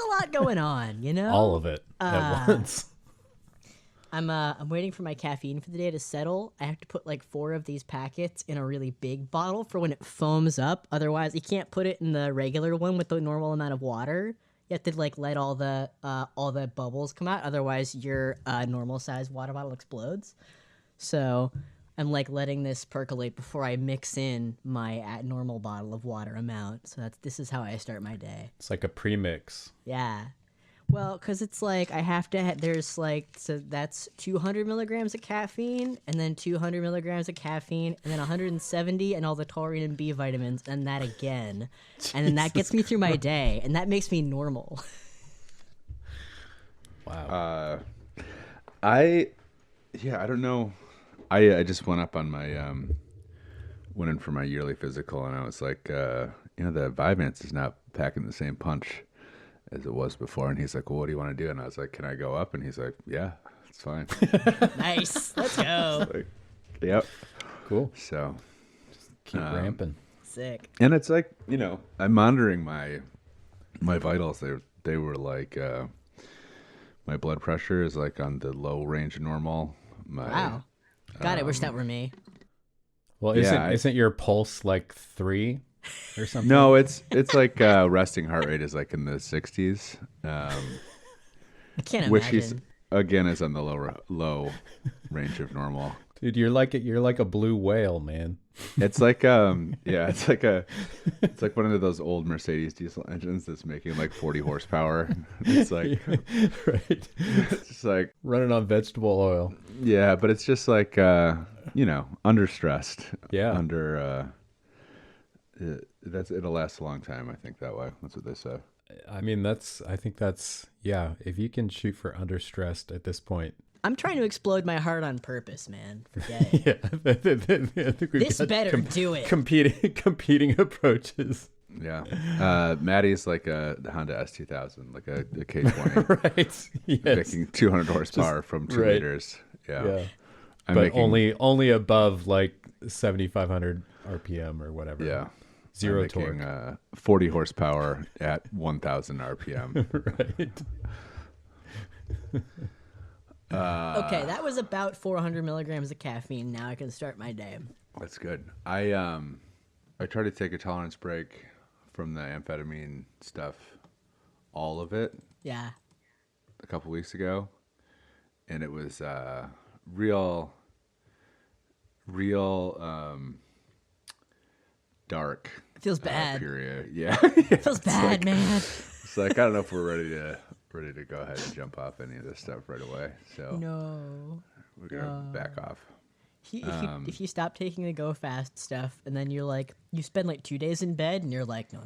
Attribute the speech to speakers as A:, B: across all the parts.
A: a lot going on, you know?
B: All of it at once.
A: I'm waiting for my caffeine for the day to settle. I have to put like 4 of these packets in a really big bottle for when it foams up. Otherwise, you can't put it in the regular one with the normal amount of water. You have to like let all the bubbles come out. Otherwise, your normal size water bottle explodes. So I'm like letting this percolate before I mix in my normal bottle of water amount. So this is how I start my day.
B: It's like a premix.
A: Yeah. Well, because it's like I have to, there's like, so that's 200 milligrams of caffeine, and then 200 milligrams of caffeine, and then 170 and all the taurine and B vitamins, and that again. And then that gets me through my day, and that makes me normal.
B: Wow.
C: I don't know. I just went up on my, went in for my yearly physical, and I was like, the Vyvanse is not packing the same punch as it was before. And he's like, well, what do you want to do? And I was like, can I go up? And he's like, yeah, it's fine.
A: Nice. Let's go.
C: Like, yep.
B: Cool.
C: So
B: Just keep ramping.
A: Sick.
C: and it's like, I'm monitoring my vitals. They were like, my blood pressure is like on the low range of normal.
A: Wow. God, I wish that were me.
B: Well, isn't your pulse like 3 or something?
C: No, it's like resting heart rate is like in the 60s.
A: I can't
C: Which
A: imagine.
C: again is on the low range of normal.
B: Dude, you're like a blue whale, man.
C: It's like it's like one of those old Mercedes diesel engines that's making like 40 horsepower. It's like
B: Right.
C: it's just like
B: Running on vegetable oil.
C: yeah, but it's just like under stressed.
B: Yeah.
C: Under it'll last a long time, I think that way. That's what they say.
B: I mean, I think that's if you can shoot for under stressed at this point.
A: I'm trying to explode my heart on purpose, man. Forget it.
B: Yeah. I think we've
A: This
B: got
A: better do it.
B: competing approaches.
C: Yeah. Maddie's like the Honda S2000, like a K20.
B: Right. Yes.
C: Making 200 horsepower from 2
B: right.
C: liters. Yeah. I'm
B: But
C: making,
B: only above like 7,500 RPM or whatever.
C: yeah.
B: Zero
C: I'm
B: torque.
C: making 40 horsepower at 1,000 RPM.
B: Right.
A: Okay, that was about 400 milligrams of caffeine. Now I can start my day.
C: That's good. I tried to take a tolerance break from the amphetamine stuff, all of it,
A: Yeah.
C: a couple weeks ago, and it was real dark.
A: It feels bad.
C: Period. Yeah.
A: It feels bad, man.
C: It's like I don't know if we're ready to go ahead and jump off any of this stuff right away. So
A: No.
C: we're gonna back off.
A: If you stop taking the go fast stuff and then you're like, you spend like 2 days in bed and you're like, no.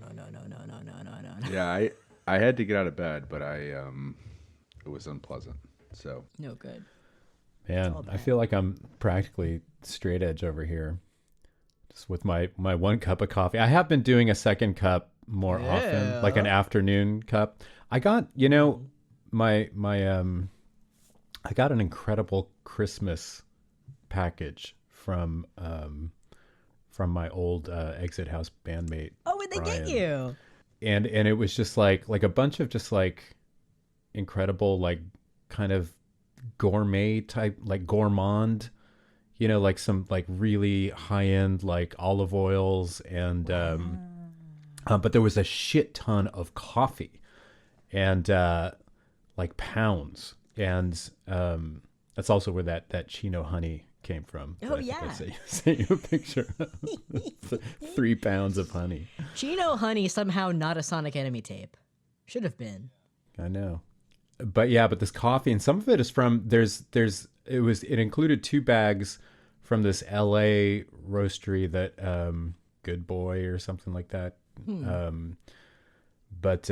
C: Yeah, I had to get out of bed, but it was unpleasant. So
A: No good.
B: Man, I feel like I'm practically straight edge over here. Just with my 1 cup of coffee. I have been doing a second cup more often, like an afternoon cup. I got, I got an incredible Christmas package from my old Exit House bandmate.
A: Oh, what'd they
B: Brian.
A: get you?
B: And it was just like a bunch of just like incredible, like kind of gourmet type, like gourmand, like some like really high end like olive oils and but there was a shit ton of coffee and like pounds, and that's also where that Chino honey came from.
A: Oh,
B: I think I
A: yeah.
B: sent you a picture of 3 pounds of honey.
A: Chino honey somehow not a Sonic Enemy tape. Should have been.
B: I know. But this coffee, and some of it is from it included 2 bags from this LA roastery that Good Boy or something like that. But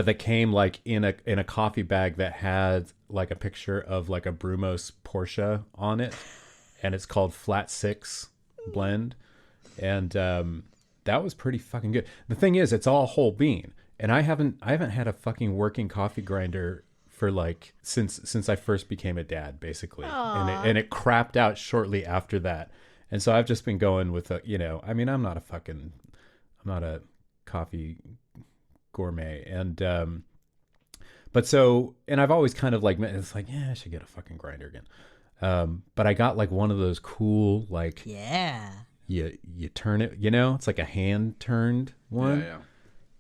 B: that came like in a coffee bag that had like a picture of like a Brumos Porsche on it, and it's called Flat 6 blend, and that was pretty fucking good. The thing is, it's all whole bean, and I haven't had a fucking working coffee grinder for like since I first became a dad, basically. And it crapped out shortly after that, and so I've just been going with I'm not a coffee gourmet. And but so, and I've always kind of like, it's like, yeah, I should get a fucking grinder again. But I got like one of those cool, like,
A: Yeah.
B: you turn it, you know, it's like a hand turned one.
C: Yeah.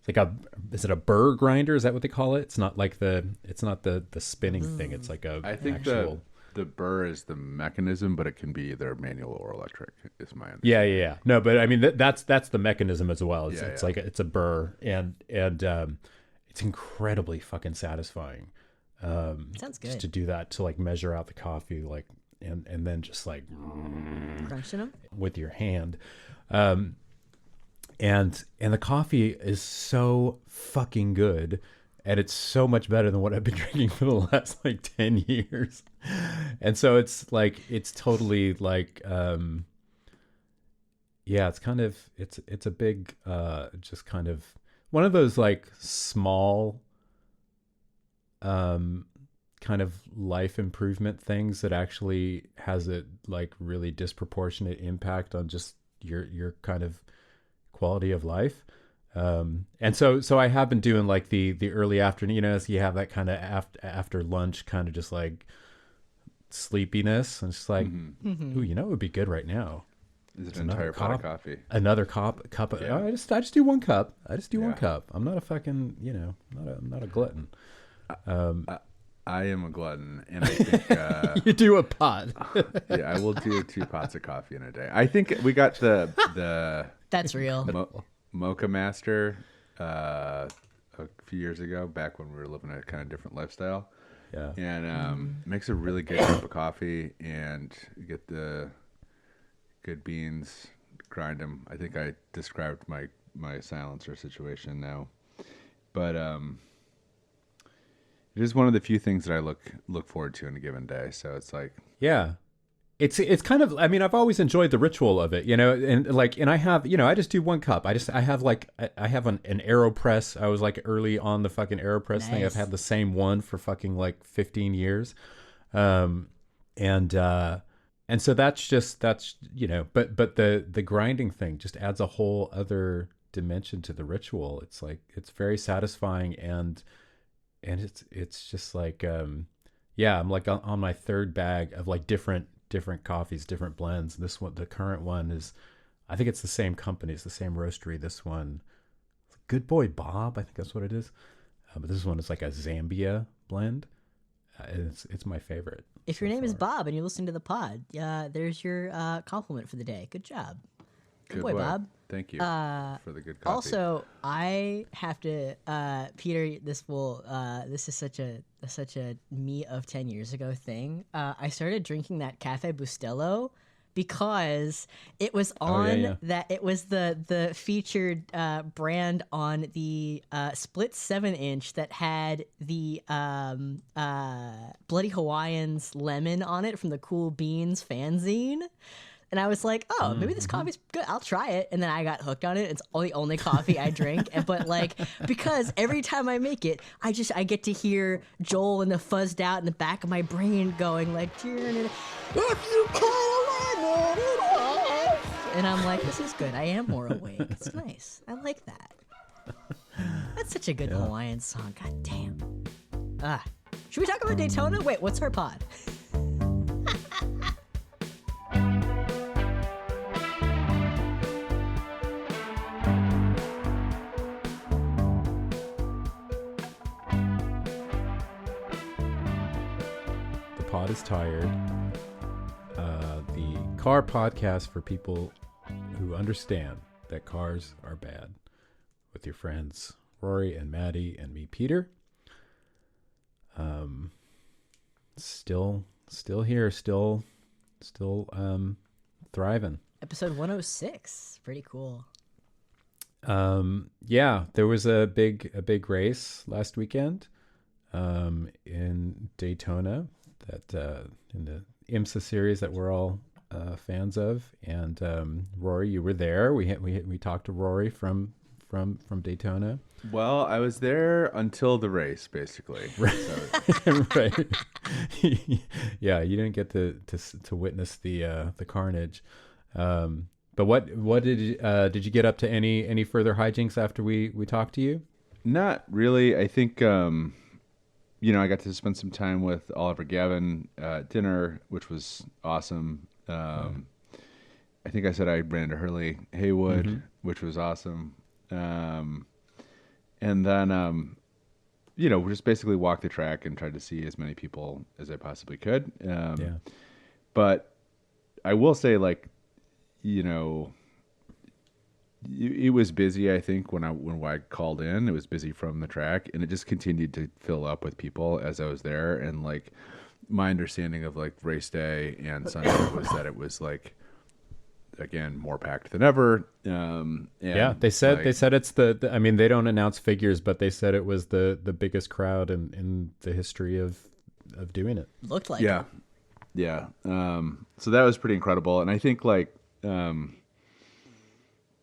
B: It's like is it a burr grinder? Is that what they call it? It's not like it's not the spinning thing. It's like a
C: I think
B: actual...
C: the burr is the mechanism, but it can be either manual or electric. Is my understanding.
B: Yeah. No, but I mean that's the mechanism as well. It's
C: Yeah.
B: like it's a burr, and it's incredibly fucking satisfying.
A: Sounds good.
B: Just to do that, to like measure out the coffee, like and then just like
A: Crunching them
B: with your hand. And the coffee is so fucking good, and it's so much better than what I've been drinking for the last like 10 years. And so it's like, it's totally like, yeah, it's kind of, it's a big, just kind of one of those like small, kind of life improvement things that actually has a like really disproportionate impact on just your kind of quality of life. And so I have been doing like the early afternoon, you know, so you have that kind of after lunch kind of just like sleepiness, and it's like, ooh, you know, it would be good right now.
C: Is it an entire pot of coffee?
B: Another cup of,
C: Yeah.
B: I just do one cup. I just do one cup. I'm not a fucking, you know, I'm not a glutton.
C: I am a glutton, and I think
B: You do a pot.
C: yeah, I will do 2 pots of coffee in a day. I think we got the
A: That's real.
C: Mocha Master a few years ago, back when we were living a kind of different lifestyle.
B: Yeah.
C: And makes a really good cup of coffee, and you get the good beans, grind them. I think I described my silencer situation now, but it is one of the few things that I look forward to in a given day. So it's like,
B: Yeah. It's kind of, I mean, I've always enjoyed the ritual of it, you know, and I have, you know, I just do one cup. I have like, I have an AeroPress. I was like early on the fucking AeroPress thing. I've had the same one for fucking like 15 years. And so that's, you know, but the grinding thing just adds a whole other dimension to the ritual. It's like, it's very satisfying, and it's just like, yeah, I'm like on my 3rd bag of like different coffees, different blends. This one, the current one is, I think it's the same company, it's the same roastery. This one, Good Boy Bob, I think that's what it is. But this one is like a Zambia blend. And it's my favorite.
A: If your name is Bob and you're listening to the pod, there's your compliment for the day. Good job. Good boy, Bob.
C: Thank you for the good coffee.
A: Also, I have to, Peter. This is such a me of 10 years ago thing. I started drinking that Cafe Bustelo because it was on that. It was the featured brand on the split 7-inch that had the Bloody Hawaiians lemon on it from the Cool Beans fanzine. And I was like, oh, maybe this coffee's good. I'll try it. And then I got hooked on it. It's the only coffee I drink. But like, because every time I make it, I get to hear Joel and the fuzzed out in the back of my brain going like, if you can't let it off. And I'm like, this is good. I am more awake. It's nice. I like that. That's such a good Hawaiian song. God damn. Should we talk about Daytona? Wait, what's our pod?
B: Pod is tired. The car podcast for people who understand that cars are bad, with your friends Rory and Maddie and me, Peter. Still here, still thriving.
A: Episode 106. Pretty cool.
B: Yeah, there was a big race last weekend in Daytona, that in the IMSA series that we're all fans of, and Rory, you were there. We talked to Rory from Daytona.
C: Well, I was there until the race, basically.
B: Right. Yeah, you didn't get to witness the carnage. But what did you get up to? Any further hijinks after we talked to you?
C: Not really. I think I got to spend some time with Oliver Gavin at dinner, which was awesome. I think I said I ran into Hurley Haywood, which was awesome. And then we just basically walked the track and tried to see as many people as I possibly could. But I will say, like, it was busy. I think when I called in, it was busy from the track, and it just continued to fill up with people as I was there. And like my understanding of like race day and Sunday was that it was like, again, more packed than ever.
B: They said it's I mean, they don't announce figures, but they said it was the biggest crowd in the history of doing it.
A: Looked like
C: yeah. So that was pretty incredible, and I think like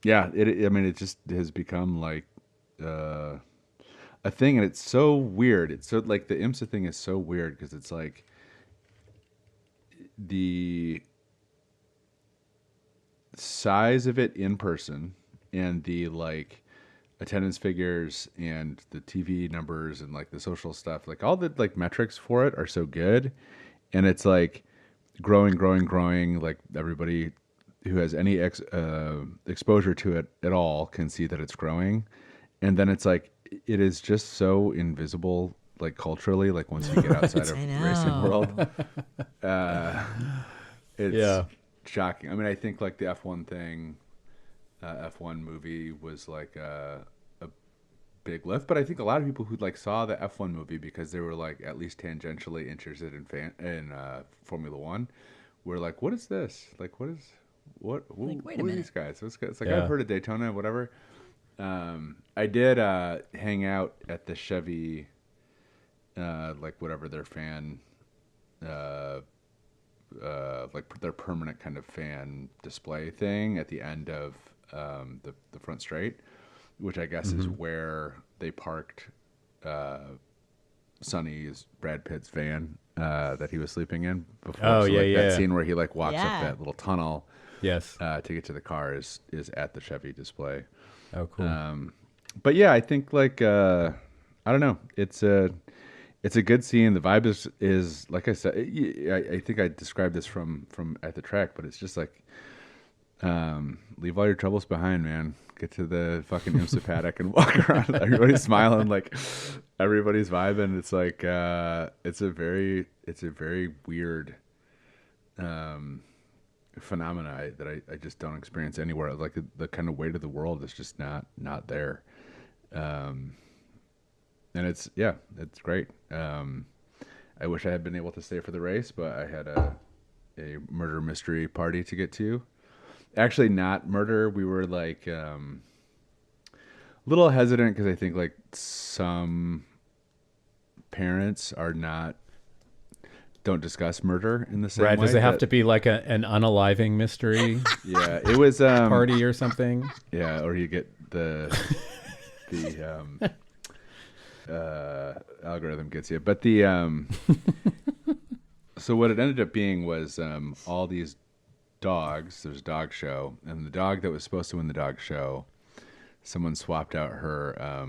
C: it just has become like a thing, and it's so weird. It's so like the IMSA thing is so weird because it's like the size of it in person and the like attendance figures and the TV numbers and like the social stuff, like all the like metrics for it are so good, and it's like growing. Like everybody who has any exposure to it at all can see that it's growing, and then it's like it is just so invisible, like culturally. Like once you get outside of racing world, it's shocking. I mean, I think like the F1 thing, F1 movie was like a big lift, but I think a lot of people who like saw the F1 movie because they were like at least tangentially interested in Formula One were like, what is this? Like, what are these guys? It's like, I've heard of Daytona, whatever. I did hang out at the Chevy, like whatever their fan, like their permanent kind of fan display thing at the end of the front straight, which I guess is where they parked Sonny's Brad Pitt's van that he was sleeping in before. That scene where he like walks up that little tunnel.
B: Yes.
C: To get to the car is at the Chevy display.
B: Oh, cool.
C: But yeah, I think like I don't know. It's a good scene. The vibe is like I said. I think I described this from at the track, but it's just like leave all your troubles behind, man. Get to the fucking IMSA paddock and walk around. Everybody's smiling, like everybody's vibing. It's like it's a very weird phenomena that I just don't experience anywhere. Like the kind of weight of the world is just not there. And it's great. I wish I had been able to stay for the race, but I had a murder mystery party to get to. Actually, not murder. We were like a little hesitant because I think like some parents don't discuss murder in the same way.
B: Right? Does it have to be like an unaliving mystery?
C: Yeah, it was
B: party or something.
C: Yeah, or you get the algorithm gets you. But the so what it ended up being was all these dogs. There's a dog show, and the dog that was supposed to win the dog show, someone swapped out her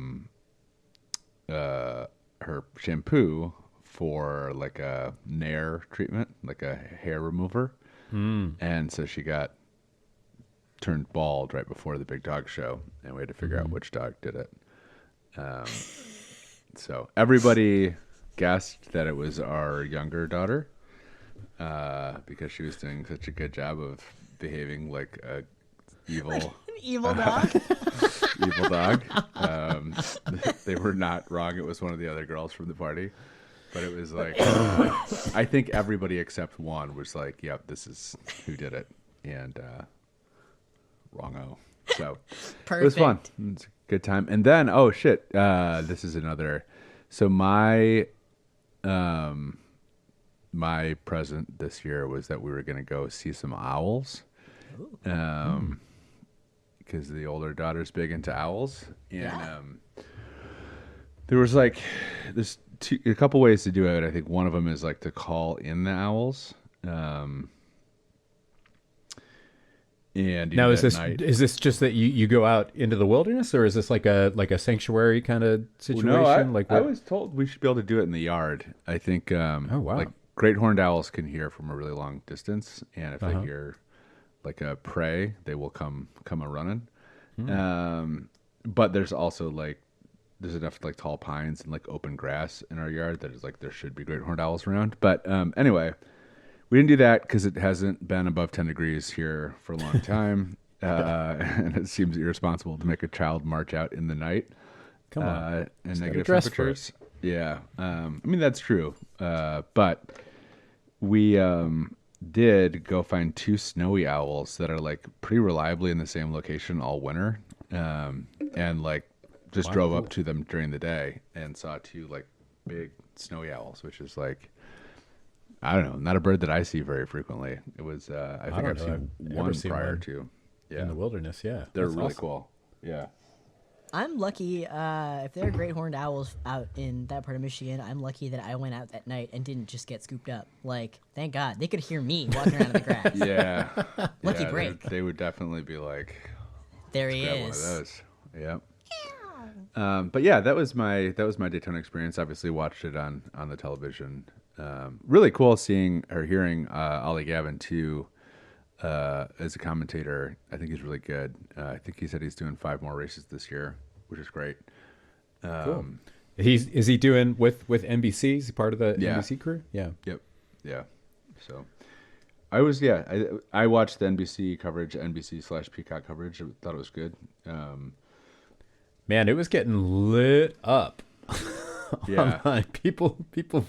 C: shampoo for like a Nair treatment, like a hair remover, and so she got turned bald right before the big dog show, and we had to figure out which dog did it. So everybody guessed that it was our younger daughter, because she was doing such a good job of behaving like a evil
A: dog.
C: Evil dog. They were not wrong. It was one of the other girls from the party, but it was like I think everybody except one was like, "Yep, this is who did it," and wrong-o. So
A: Perfect.
C: It was fun. It's a good time. And then, oh shit, this is another. So my present this year was that we were going to go see some owls. Because the older daughter's big into owls. And there was like, there's a couple ways to do it. I think one of them is like to call in the owls. And
B: now
C: is
B: this just that you go out into the wilderness, or is this like a sanctuary kind of situation?
C: No, I was told we should be able to do it in the yard. I think
B: oh wow,
C: like great horned owls can hear from a really long distance, and if they hear like a prey, they will come a running. But there's also like there's enough like tall pines and like open grass in our yard that is like there should be great horned owls around. But anyway, we didn't do that because it hasn't been above 10 degrees here for a long time, and it seems irresponsible to make a child march out in the night.
B: Come on,
C: and negative temperatures. Yeah, I mean that's true, but we did go find 2 snowy owls that are like pretty reliably in the same location all winter, and like just drove up to them during the day and saw 2 like big snowy owls, which is like, I don't know, not a bird that I see very frequently. It was I think I've seen one prior to
B: in the wilderness. Yeah,
C: they're really awesome. Cool. Yeah.
A: I'm lucky if there are great horned owls out in that part of Michigan. I'm lucky that I went out that night and didn't just get scooped up. Like, thank God. They could hear me walking around in the grass.
C: Yeah.
A: Lucky break.
C: They would definitely be like,
A: there he is.
C: One of those. Yep. But yeah, that was my Daytona experience. Obviously watched it on the television. Really cool seeing or hearing Ollie Gavin too. As a commentator, I think he's really good. I think he said he's doing 5 more races this year, which is great.
B: Cool. Is he doing with NBC? Is he part of the NBC crew? Yeah.
C: Yep. Yeah. So I was I watched the NBC coverage, NBC/Peacock coverage. I thought it was good.
B: Man, it was getting lit up.
C: Yeah.
B: Online. People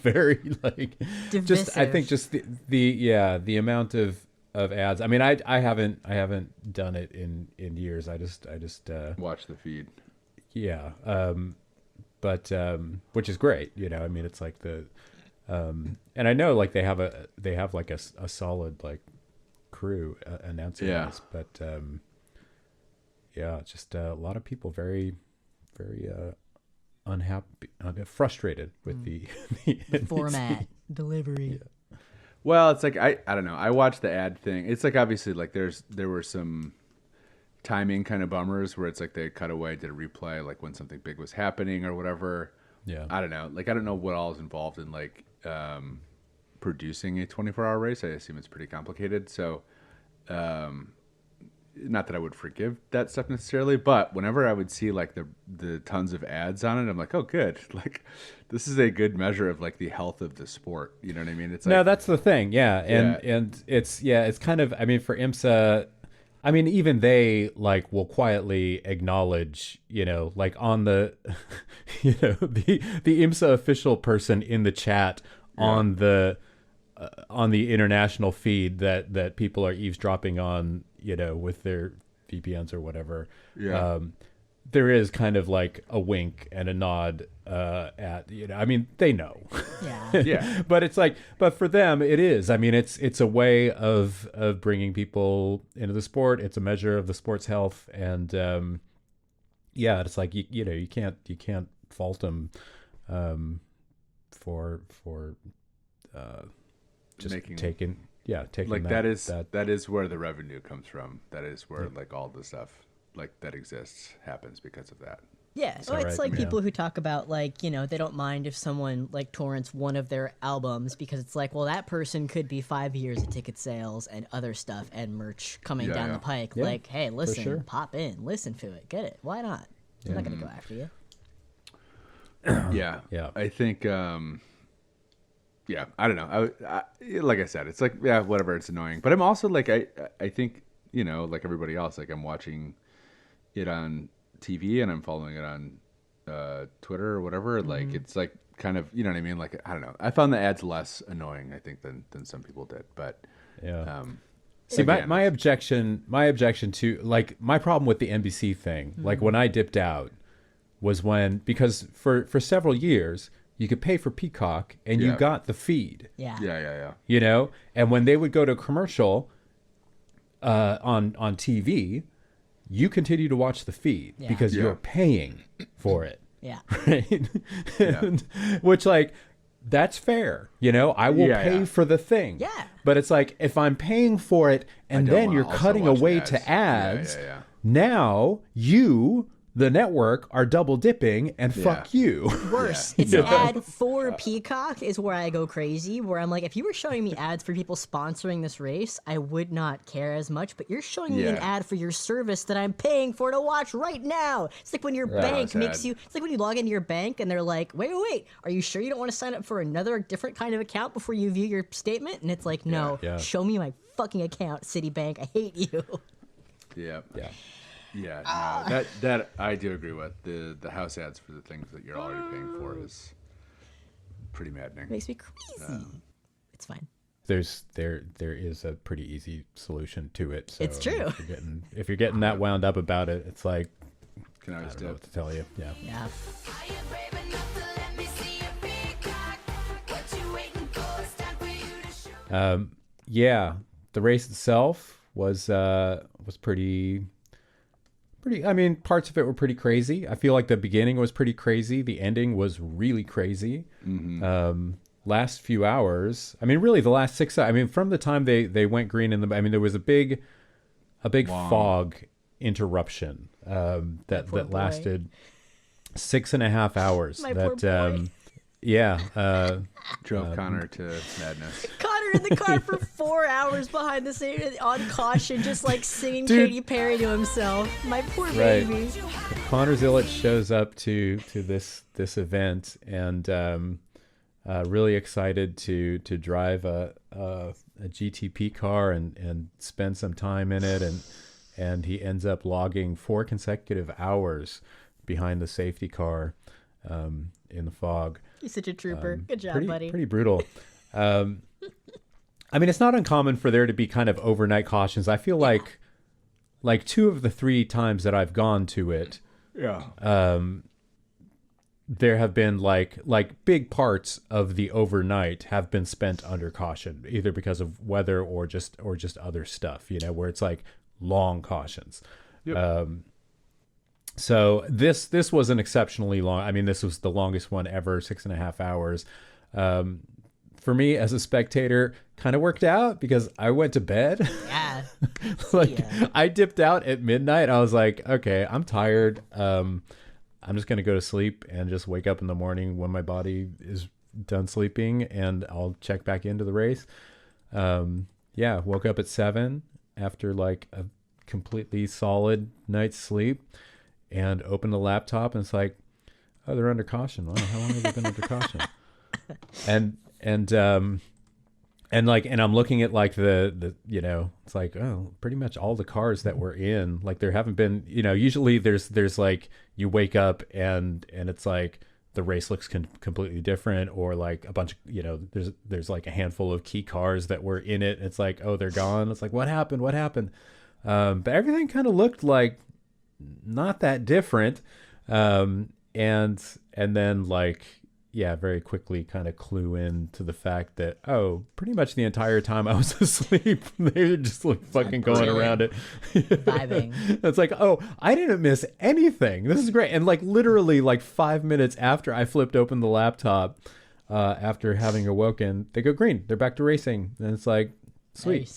B: very like
A: divisive.
B: Just I think just the amount of ads. I mean, I haven't done it in years. I just
C: watch the feed.
B: Yeah. But which is great, you know. I mean, it's like the and I know like they have like a solid like crew announcing this, but just a lot of people very unhappy, frustrated with the
A: format delivery.
C: Yeah. Well, it's like I don't know. I watched the ad thing. It's like obviously like there were some timing kind of bummers where it's like they cut away, did a replay like when something big was happening or whatever.
B: Yeah.
C: I don't know. Like I don't know what all is involved in like producing a 24-hour race. I assume it's pretty complicated. So not that I would forgive that stuff necessarily, but whenever I would see like the tons of ads on it, I'm like, oh, good. Like, this is a good measure of like the health of the sport. You know what I mean? It's like,
B: no, that's the thing. Yeah. And it's kind of, I mean, for IMSA, I mean, even they like will quietly acknowledge, you know, like on the, you know, the IMSA official person in the chat on the international feed that people are eavesdropping on, you know, with their VPNs or whatever.
C: Yeah.
B: There is kind of like a wink and a nod at, you know, I mean, they know.
A: Yeah.
C: Yeah.
B: But it's like, but for them, it is. I mean, it's a way of bringing people into the sport. It's a measure of the sport's health. And it's like, you know, you can't fault them for just taking
C: like that is where the revenue comes from. That is where like all the stuff like that exists happens because of that.
A: Yeah, so it's like people who talk about like, you know, they don't mind if someone like torrents one of their albums because it's like, well, that person could be 5 years of ticket sales and other stuff and merch coming down the pike. Yeah, like, hey, listen, pop in, listen to it, get it. Why not? I'm not going to go after you.
C: Yeah. I think I don't know. I like I said, it's like, yeah, whatever. It's annoying, but I'm also like, I think, you know, like everybody else, like I'm watching it on TV and I'm following it on Twitter or whatever. Like, it's like kind of, you know what I mean? Like, I don't know. I found the ads less annoying, I think, than some people did, but
B: see, my objection to like my problem with the NBC thing, like when I dipped out was because for several years, you could pay for Peacock and you got the feed.
A: Yeah.
B: You know, and when they would go to commercial on TV, you continue to watch the feed because you're paying for it.
A: Yeah.
B: Right. And, which like that's fair. You know, I will pay for the thing.
A: Yeah.
B: But it's like, if I'm paying for it and then you're cutting away to ads, now you, the network, are double dipping, and fuck you.
A: Worse, it's an ad for Peacock is where I go crazy, where I'm like, if you were showing me ads for people sponsoring this race, I would not care as much, but you're showing me an ad for your service that I'm paying for to watch right now. It's like when your bank makes you, it's like when you log into your bank and they're like, wait, are you sure you don't want to sign up for another different kind of account before you view your statement? And it's like, no, show me my fucking account, Citibank. I hate you.
C: Yeah. No, that I do agree with. The house ads for the things that you're already paying for is pretty maddening.
A: Makes me crazy. It's fine.
B: There is a pretty easy solution to it. So
A: it's true.
B: If you're getting that wound up about it, it's like,
C: can I
B: don't know what to tell you.
A: Yeah.
B: The race itself was pretty. I mean, parts of it were pretty crazy. I feel like the beginning was pretty crazy. The ending was really crazy. Last few hours, I mean, really the last 6 hours. I mean, from the time they went green there was a big fog interruption that lasted 6.5 hours.
A: My poor boy.
C: Drove Connor to madness.
A: Connor in the car for 4 hours behind the scene on caution, just like singing Katy Perry to himself. My poor baby.
B: Connor Zillett shows up to this event and really excited to drive a GTP car and spend some time in it, and he ends up logging 4 consecutive hours behind the safety car in the fog.
A: You're such a trooper. Good job, buddy.
B: Pretty brutal. I mean, it's not uncommon for there to be kind of overnight cautions. I feel like 2 of the 3 times that I've gone to it, there have been like big parts of the overnight have been spent under caution, either because of weather or just other stuff, you know, where it's like long cautions. So this was an exceptionally long. I mean, this was the longest one ever, 6.5 hours. For me as a spectator, kind of worked out because I went to bed.
A: Yeah.
B: I dipped out at midnight. I was like, okay, I'm tired. I'm just gonna go to sleep and just wake up in the morning when my body is done sleeping, and I'll check back into the race. Woke up at 7 after like a completely solid night's sleep. And open the laptop, and it's like, oh, they're under caution. Wow, how long have they been under caution? And I'm looking at like the you know, it's like, oh, pretty much all the cars that were in, like there haven't been, you know, usually there's like you wake up and it's like the race looks completely different, or like a bunch of, you know, there's like a handful of key cars that were in it. It's like, oh, they're gone. It's like, what happened? But everything kind of looked like not that different, and then like very quickly kind of clue in to the fact that, oh, pretty much the entire time I was asleep they were just like fucking going around it,
A: vibing.
B: It's like, oh, I didn't miss anything, this is great. And like literally like 5 minutes after I flipped open the laptop, after having awoken, they go green, they're back to racing, and it's like, sweet.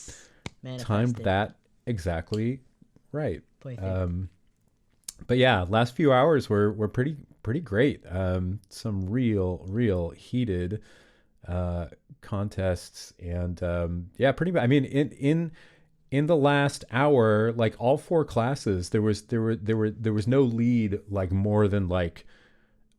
A: Nice.
B: Timed that exactly right.
A: Boy,
B: but yeah, last few hours were pretty great. Some real heated contests, and pretty. I mean, in the last hour, like all 4 classes, there was no lead like more than like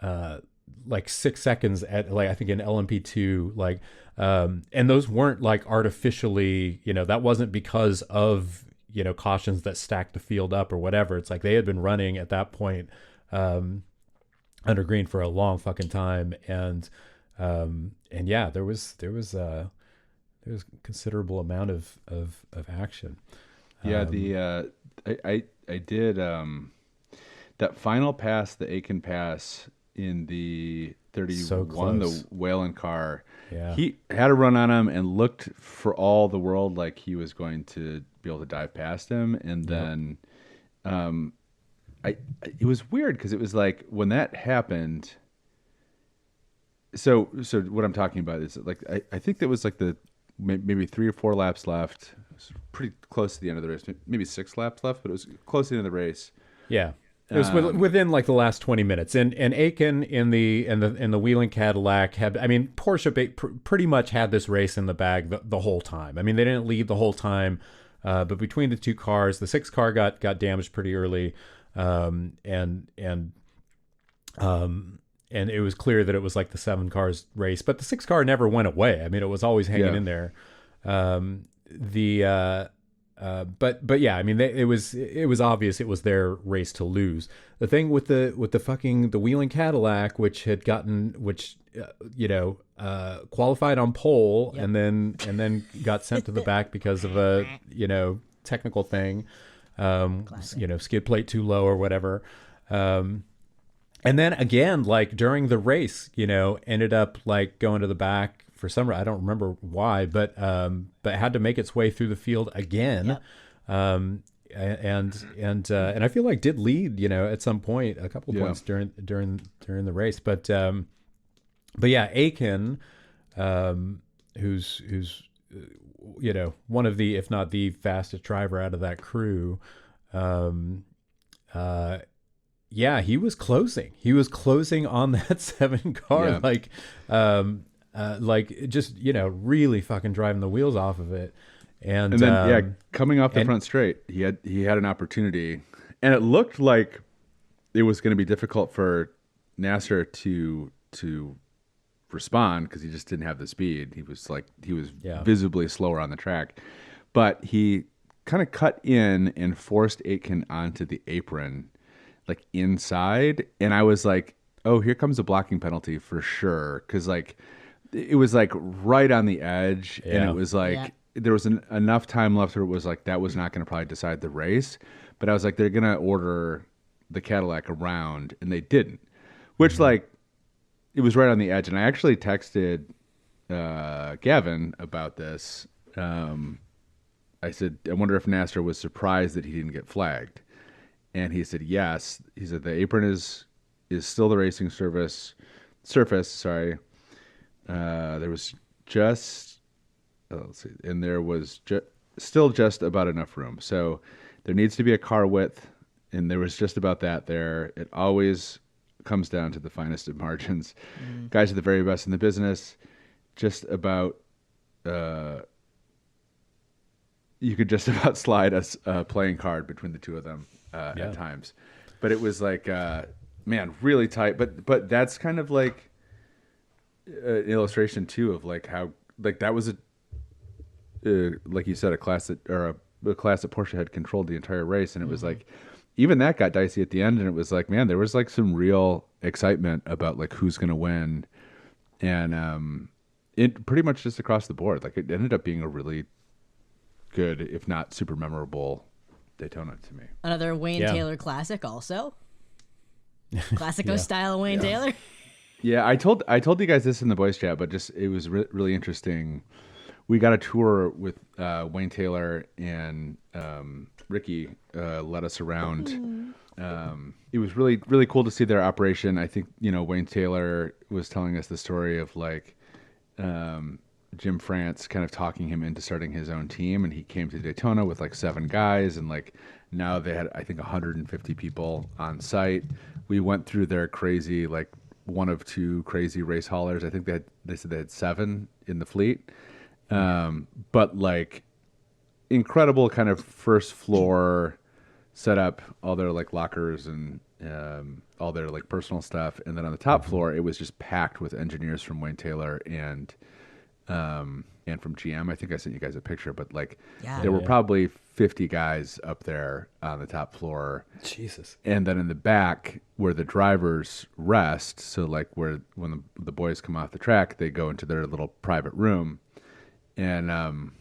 B: 6 seconds at, like, I think in LMP2, and those weren't like artificially, you know, that wasn't because of, you know, cautions that stacked the field up or whatever. It's like they had been running at that point under green for a long fucking time, and there was considerable amount of action.
C: I did that final pass, the Aiken Pass in the 31, the Whalen car.
B: Yeah.
C: He had a run on him and looked for all the world like he was going to be able to dive past him. And then it was weird because it was like when that happened, So what I'm talking about is like I think that was like the maybe 3 or 4 laps left. It was pretty close to the end of the race. Maybe 6 laps left, but it was close to the end of the race.
B: Yeah. It was within like the last 20 minutes, and Aiken in the Wheeling Cadillac had. I mean, Porsche pretty much had this race in the bag the whole time. I mean, they didn't lead the whole time, but between the two cars, the 6 car got damaged pretty early, and it was clear that it was like the 7 cars race, but the 6 car never went away. I mean, it was always hanging in there. But yeah, I mean, it was obvious it was their race to lose. The thing with the Wheeling Cadillac, which qualified on pole, and then got sent to the back because of a technical thing, skid plate too low or whatever. And then again, like during the race, ended up like going to the back for some reason. I don't remember why, but had to make its way through the field again. Yep. And I feel like did lead, at some point, a couple of points during the race. But yeah, Aiken, who's one of the, if not the fastest driver out of that crew, yeah, he was closing. He was closing on that 7 car, just really fucking driving the wheels off of it. And
C: then coming off the front straight, he had an opportunity, and it looked like it was going to be difficult for Nasser to respond because he just didn't have the speed. He was visibly slower on the track, but he kind of cut in and forced Aitken onto the apron, like inside, and I was like, oh, here comes a blocking penalty for sure, because like it was like right on the edge, and it was like there was enough time left where it was like that was not going to probably decide the race, but I was like, they're going to order the Cadillac around, and they didn't, which like it was right on the edge. And I actually texted Gavin about this. I said, I wonder if Nasser was surprised that he didn't get flagged. And he said, yes. He said, the apron is still the racing surface. Sorry. There was just, let's see, and there was still just about enough room. So there needs to be a car width, and there was just about that there. It always comes down to the finest of margins. Guys are the very best in the business. Just about, you could just about slide a playing card between the two of them at times. But it was like, man, really tight. But that's kind of like an illustration too of like how like that was like you said, a class that Porsche had controlled the entire race, and it was like even that got dicey at the end, and it was like, man, there was like some real excitement about like who's going to win, and it pretty much just across the board, like it ended up being a really good, if not super memorable, Daytona to me.
A: Another Wayne Taylor classic, also classico style Wayne Taylor.
C: Yeah, I told you guys this in the boys chat, but just it was really interesting. We got a tour with Wayne Taylor, and Ricky led us around. It was really, really cool to see their operation. I think, Wayne Taylor was telling us the story of like Jim France kind of talking him into starting his own team, and he came to Daytona with like 7 guys, and like now they had, I think, 150 people on site. We went through their crazy, like one of 2 crazy race haulers. I think they said they had 7 in the fleet. But like incredible kind of first floor setup, all their like lockers and all their like personal stuff, and then on the top floor it was just packed with engineers from Wayne Taylor and from GM. I think I sent you guys a picture, but like there were probably 50 guys up there on the top floor.
B: Jesus. And
C: then in the back where the drivers rest, so like when the boys come off the track, they go into their little private room. And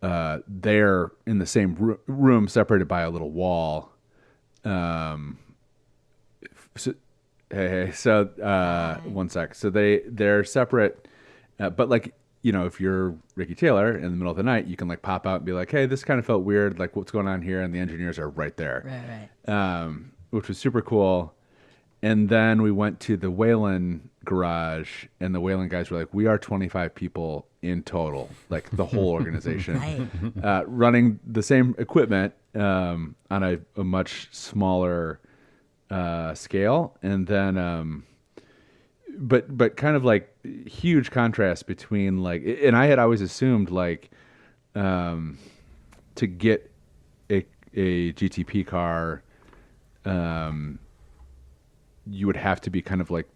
C: they're in the same room, separated by a little wall. One sec. So they're separate, but like, if you're Ricky Taylor in the middle of the night, you can like pop out and be like, "Hey, this kind of felt weird. Like, what's going on here?" And the engineers are right there,
A: right.
C: Which was super cool. And then we went to the Whalen garage, and the Whalen guys were like, we are 25 people in total, like the whole organization,
A: Right.
C: running the same equipment on a much smaller scale. And then, but kind of like huge contrast between like, and I had always assumed like to get a GTP car, you would have to be kind of like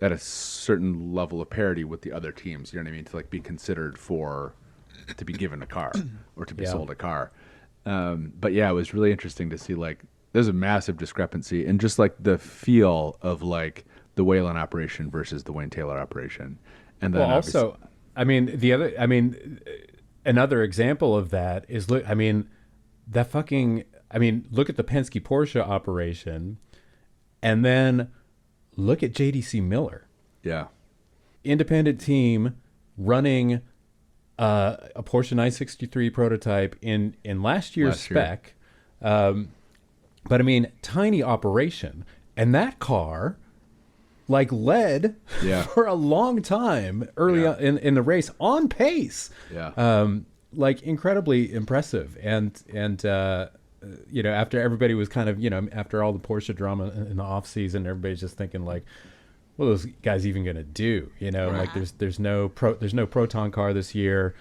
C: at a certain level of parity with the other teams. You know what I mean? To like be considered to be given a car or to be sold a car. But yeah, it was really interesting to see like there's a massive discrepancy in just like the feel of like the Whalen operation versus the Wayne Taylor operation. And then
B: also, another example of that is, look at the Penske Porsche operation, and then look at JDC Miller.
C: Yeah.
B: Independent team running a Porsche 963 prototype in last year's spec. But I mean, tiny operation. And that car like led for a long time early on in the race on pace.
C: Yeah.
B: Like incredibly impressive. And after everybody was kind of, after all the Porsche drama in the off season, everybody's just thinking like, what are those guys even going to do? Like there's no Proton car this year.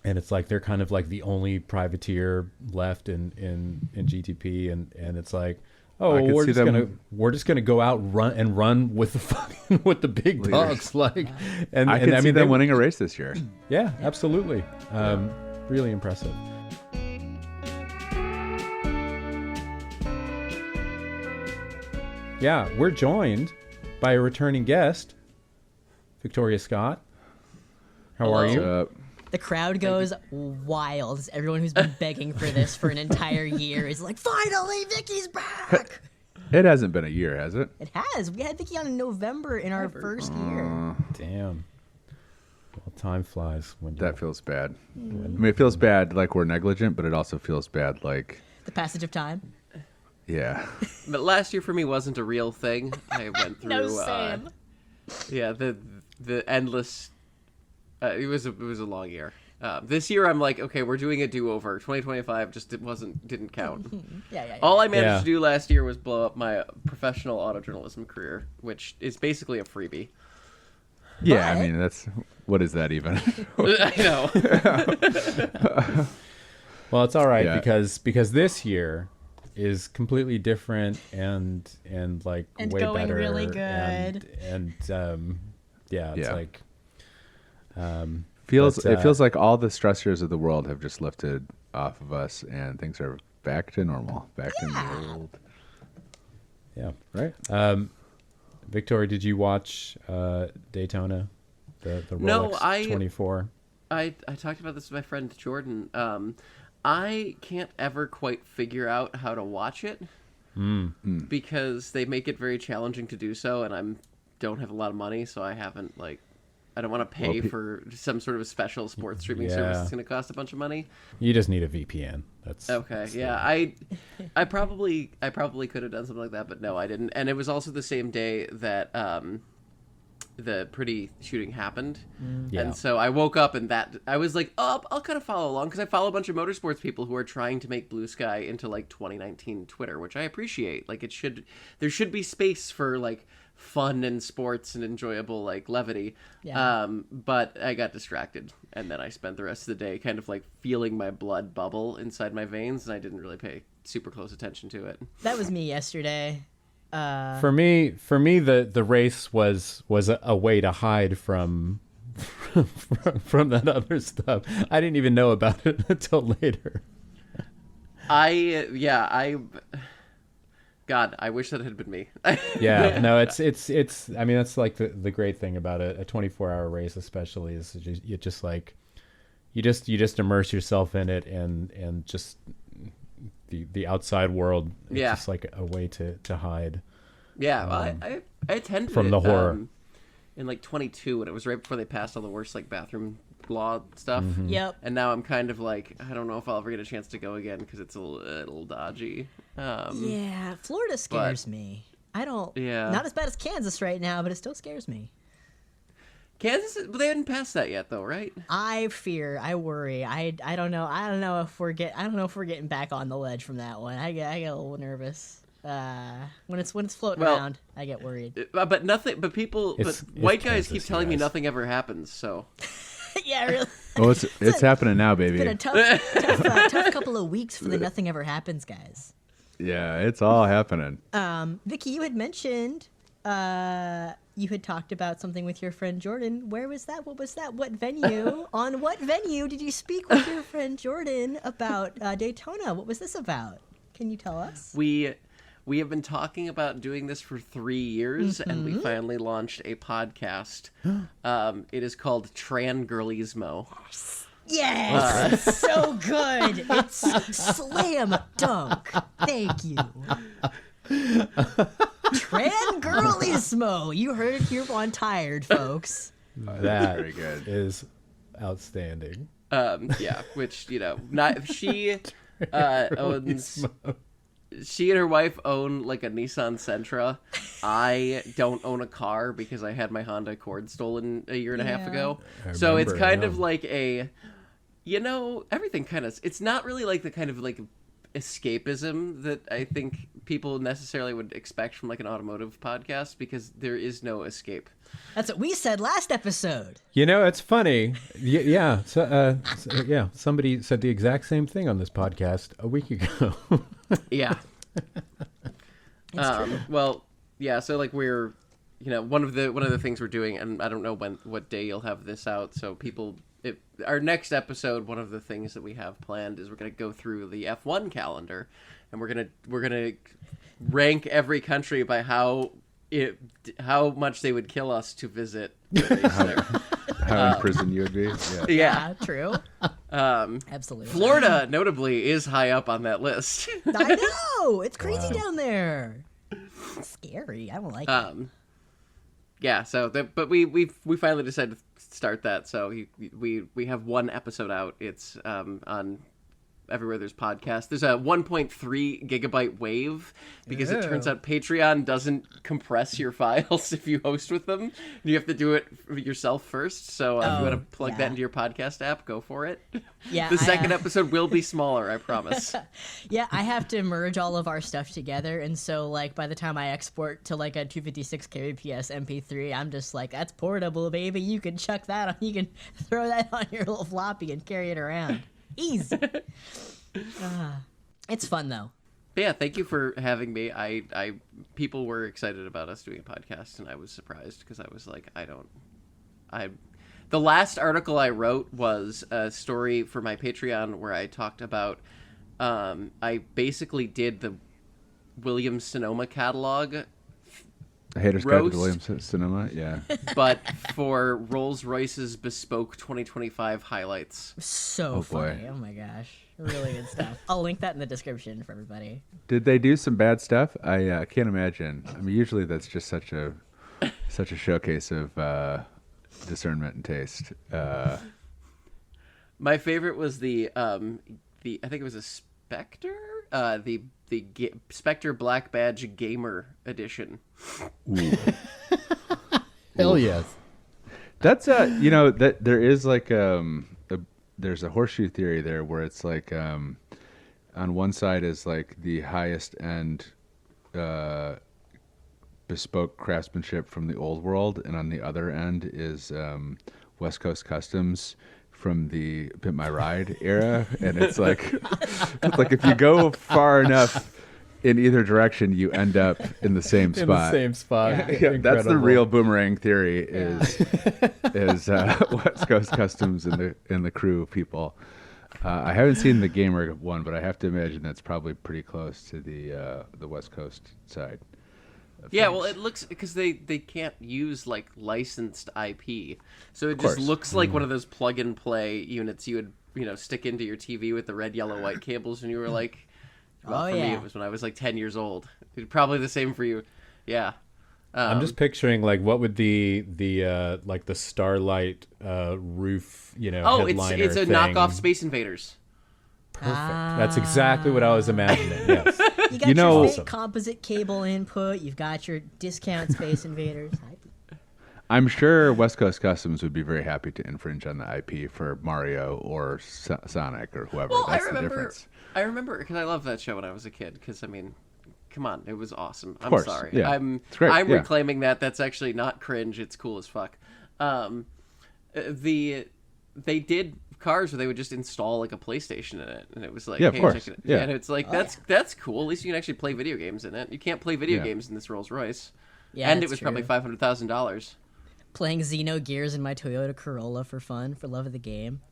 B: And it's like, they're kind of like the only privateer left in GTP. And it's like, we're just gonna go out run with the big dogs. Like, and
C: I can see them winning a race this year.
B: Yeah, absolutely. Really impressive. Yeah, we're joined by a returning guest, Victoria Scott. How are you?
A: The crowd goes wild. Everyone who's been begging for this for an entire year is like, finally, Vicky's back.
C: It hasn't been a year, has it?
A: It has. We had Vicky on in November in our first year.
B: Damn. Well, time flies.
C: That feels bad. I mean, it feels bad like we're negligent, but it also feels bad like
A: the passage of time.
C: Yeah.
D: But last year for me wasn't a real thing. I went through
A: No, same.
D: The endless. It was a long year. This year I'm like, okay, we're doing a do-over. 2025 just didn't count.
A: Yeah.
D: All I managed to do last year was blow up my professional auto journalism career, which is basically a freebie.
C: Yeah, I mean, what is that even?
D: I know.
B: Well, it's all right because this year is completely different and way
A: going
B: better.
A: really good.
B: It's like
C: it feels like all the stressors of the world have just lifted off of us and things are back to normal, back to the old.
B: Yeah, right. Victoria, did you watch Daytona, the Rolex 24?
D: I talked about this with my friend Jordan. I can't ever quite figure out how to watch it because they make it very challenging to do so, and I don't have a lot of money, so I haven't I don't want to pay for some sort of a special sports streaming service that's going to cost a bunch of money.
B: You just need a VPN. That's
D: okay. I probably could have done something like that, but no, I didn't. And it was also the same day that the Pretty shooting happened, and so I woke up and I was like, oh, I'll kind of follow along because I follow a bunch of motorsports people who are trying to make Blue Sky into 2019 Twitter, which I appreciate. There should be space for fun and sports and enjoyable levity. But I got distracted, and then I spent the rest of the day kind of feeling my blood bubble inside my veins, and I didn't really pay super close attention to it.
A: That was me yesterday.
B: For me, the race was a way to hide from that other stuff. I didn't even know about it until later.
D: God, I wish that had been me.
B: Yeah, no, it's. I mean, that's the great thing about a 24-hour race, especially, is you just immerse yourself in it, and just the outside world. It's just like a way to hide.
D: Yeah, I attended
B: from the horror.
D: in like 22, and it was right before they passed all the worst like bathroom law stuff.
A: Yep.
D: And now I'm kind of like, I don't know if I'll ever get a chance to go again because it's a little dodgy.
A: Yeah, Florida scares me. I don't.
D: Yeah.
A: Not as bad as Kansas right now, but it still scares me.
D: Kansas, they hadn't passed that yet, though, right?
A: I worry. I don't know. I don't know if we're getting back on the ledge from that one. I get a little nervous. When it's floating around, I get worried.
D: But nothing. But people.
B: It's
D: white guys
B: Kansas,
D: keep telling me
B: guys.
D: nothing ever happens. So.
A: Yeah, really.
C: Oh, it's happening now, baby.
A: It's been a tough couple of weeks for the nothing ever happens guys.
C: Yeah, it's all happening.
A: Vicky, you had mentioned you had talked about something with your friend Jordan. Where was that? What was that? What venue? On what venue did you speak with your friend Jordan about Daytona? What was this about? Can you tell us?
D: We have been talking about doing this for 3 years, and we finally launched a podcast. It is called Trangirlismo.
A: Yes, it's so good. It's slam dunk. Thank you. Trangirlismo. You heard it here on Tired, folks.
B: That
C: Very good.
B: is outstanding.
D: Yeah, which not she owns. She and her wife own like a Nissan Sentra. I don't own a car because I had my Honda Accord stolen a year and a half ago. So it's kind of like a, everything kind of, it's not really like the kind of like escapism that I think people necessarily would expect from like an automotive podcast, because there is no escape.
A: That's what we said last episode.
B: It's funny. Yeah. So, somebody said the exact same thing on this podcast a week ago.
D: Yeah. Well, yeah. So like we're, one of the things we're doing, and I don't know what day you'll have this out. So our next episode, one of the things that we have planned is we're going to go through the F1 calendar, and we're gonna rank every country by how much they would kill us to visit.
C: How in prison you would be.
D: Yeah.
A: True. Absolutely.
D: Florida, notably, is high up on that list.
A: I know. It's crazy down there. It's scary. I don't like it.
D: Yeah. So, but we finally decided to start that. So we have one episode out. It's on everywhere there's podcasts. There's a 1.3 gigabyte wave because it turns out Patreon doesn't compress your files if you host with them. You have to do it yourself first. So if you want to plug that into your podcast app, go for it.
A: Yeah,
D: the second episode will be smaller, I promise.
A: Yeah, I have to merge all of our stuff together, and so like by the time I export to like a 256 kbps MP3, I'm just like, that's portable, baby. You can chuck that on. You can throw that on your little floppy and carry it around. Easy. It's fun though.
D: But yeah, thank you for having me. People were excited about us doing a podcast, and I was surprised because I was like, the last article I wrote was a story for my Patreon where I talked about, I basically did the Williams-Sonoma catalog.
C: Haters Guide to the Williams-Sonoma, yeah.
D: But for Rolls-Royce's bespoke 2025 highlights.
A: So funny. Oh my gosh. Really good stuff. I'll link that in the description for everybody.
C: Did they do some bad stuff? I can't imagine. I mean, usually that's just such a showcase of discernment and taste.
D: My favorite was the I think it was a Spectre, the Spectre Black Badge Gamer Edition.
B: Hell yes.
C: That's that there is like there's a horseshoe theory there where it's like on one side is like the highest end bespoke craftsmanship from the old world, and on the other end is West Coast Customs from the Pimp My Ride era, and it's like if you go far enough in either direction, you end up in the same spot.
B: In the same spot.
C: Yeah, that's the real boomerang theory. Is West Coast Customs and the crew people. I haven't seen the gamer one, but I have to imagine that's probably pretty close to the West Coast side.
D: Yeah, well, it looks because they can't use like licensed IP, so it just looks like one of those plug and play units you would stick into your TV with the red, yellow, white cables when you were like. Well, for me, it was when I was like 10 years old. Probably the same for you. Yeah.
B: I'm just picturing like what would the like the Starlight roof,
D: Oh,
B: headliner
D: it's a
B: thing.
D: knockoff Space Invaders.
B: Perfect. That's exactly what I was imagining. Yes.
A: You got your fake composite cable input. You've got your discount Space Invaders.
C: I'm sure West Coast Customs would be very happy to infringe on the IP for Mario or Sonic or whoever.
D: Well,
C: That's the difference.
D: I remember because I loved that show when I was a kid. Because I mean, come on, it was awesome. I'm
C: course,
D: sorry.
C: yeah. It's great,
D: I'm
C: yeah.
D: reclaiming that. That's actually not cringe. It's cool as fuck. They did cars where they would just install like a PlayStation in it, and it was like,
C: yeah, of course,
D: check it.
C: yeah.
D: And it's like that's cool. At least you can actually play video games in it. You can't play video games in this Rolls-Royce.
A: Yeah,
D: and it was probably $500,000.
A: Playing Xenogears in my Toyota Corolla for fun, for love of the game.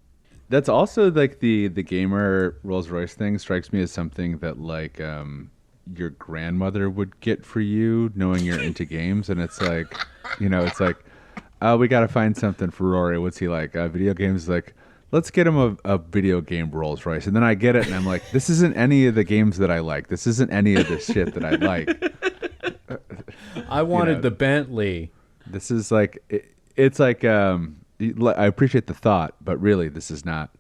C: That's also like the gamer Rolls-Royce thing strikes me as something that like your grandmother would get for you, knowing you're into games, and it's like, it's like, we got to find something for Rory. What's he like? Video games? Like, let's get him a video game Rolls-Royce. And then I get it, and I'm like, this isn't any of the games that I like. This isn't any of the shit that I like.
B: I wanted the Bentley.
C: This is like, it's like, I appreciate the thought, but really, this is not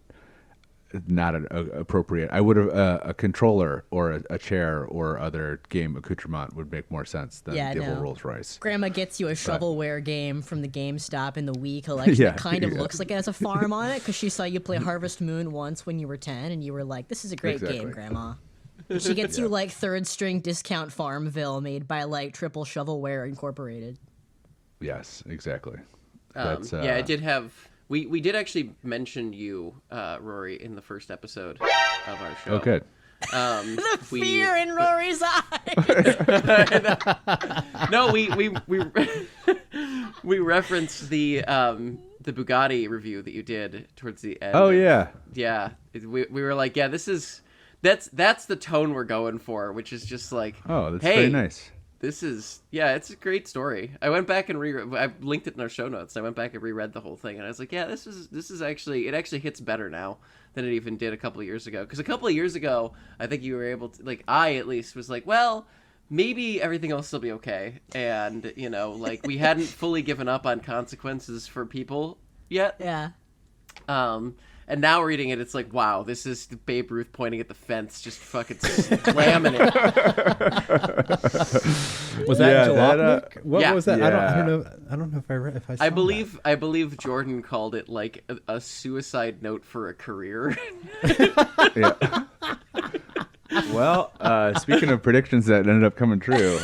C: an appropriate. I would have a controller or a chair or other game accoutrement would make more sense than the whole Rolls-Royce.
A: Grandma gets you a shovelware game from the GameStop in the Wii collection that kind of looks like it has a farm on it because she saw you play Harvest Moon once when you were 10 and you were like, this is a great game, Grandma. And she gets you like third string discount Farmville made by like Triple Shovelware Incorporated.
C: Yes, exactly.
D: Yeah, I did have. We did actually mention you, Rory, in the first episode of our show.
C: Oh, good.
A: The fear in Rory's eyes.
D: No, we referenced the Bugatti review that you did towards the end.
C: Oh yeah.
D: Yeah, we were like, yeah, that's the tone we're going for, which is just like,
C: oh, that's
D: hey,
C: very nice.
D: This is, it's a great story. I went back and I linked it in our show notes. I went back and reread the whole thing, and I was like, yeah, this is actually, it actually hits better now than it even did a couple of years ago. Because a couple of years ago, I think you were able to, like, I at least was like, well, maybe everything will still be okay. And, like, we hadn't fully given up on consequences for people yet.
A: Yeah.
D: And now reading it, it's like, wow, this is Babe Ruth pointing at the fence, just fucking slamming it.
B: Was that Jalopnik? What
D: yeah.
B: was that?
C: Yeah.
B: I don't know if I read. If I saw
D: I believe Jordan called it like a suicide note for a career.
C: Yeah. Well, speaking of predictions that ended up coming true,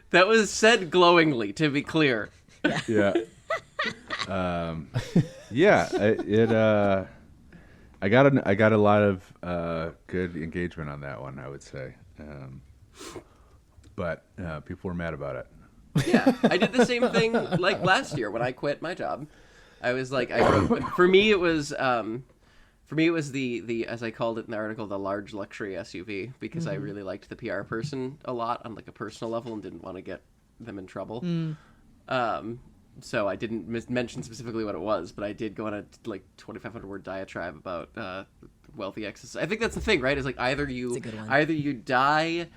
D: that was said glowingly, to be clear.
C: Yeah. I got a lot of good engagement on that one, I would say, but people were mad about it.
D: Yeah, I did the same thing like last year when I quit my job. I was like, for me it was the as I called it in the article, the large luxury SUV, because I really liked the PR person a lot on like a personal level and didn't want to get them in trouble. So I didn't mention specifically what it was, but I did go on a like 2,500 word diatribe about wealthy excess. I think that's the thing, right? Is like either you die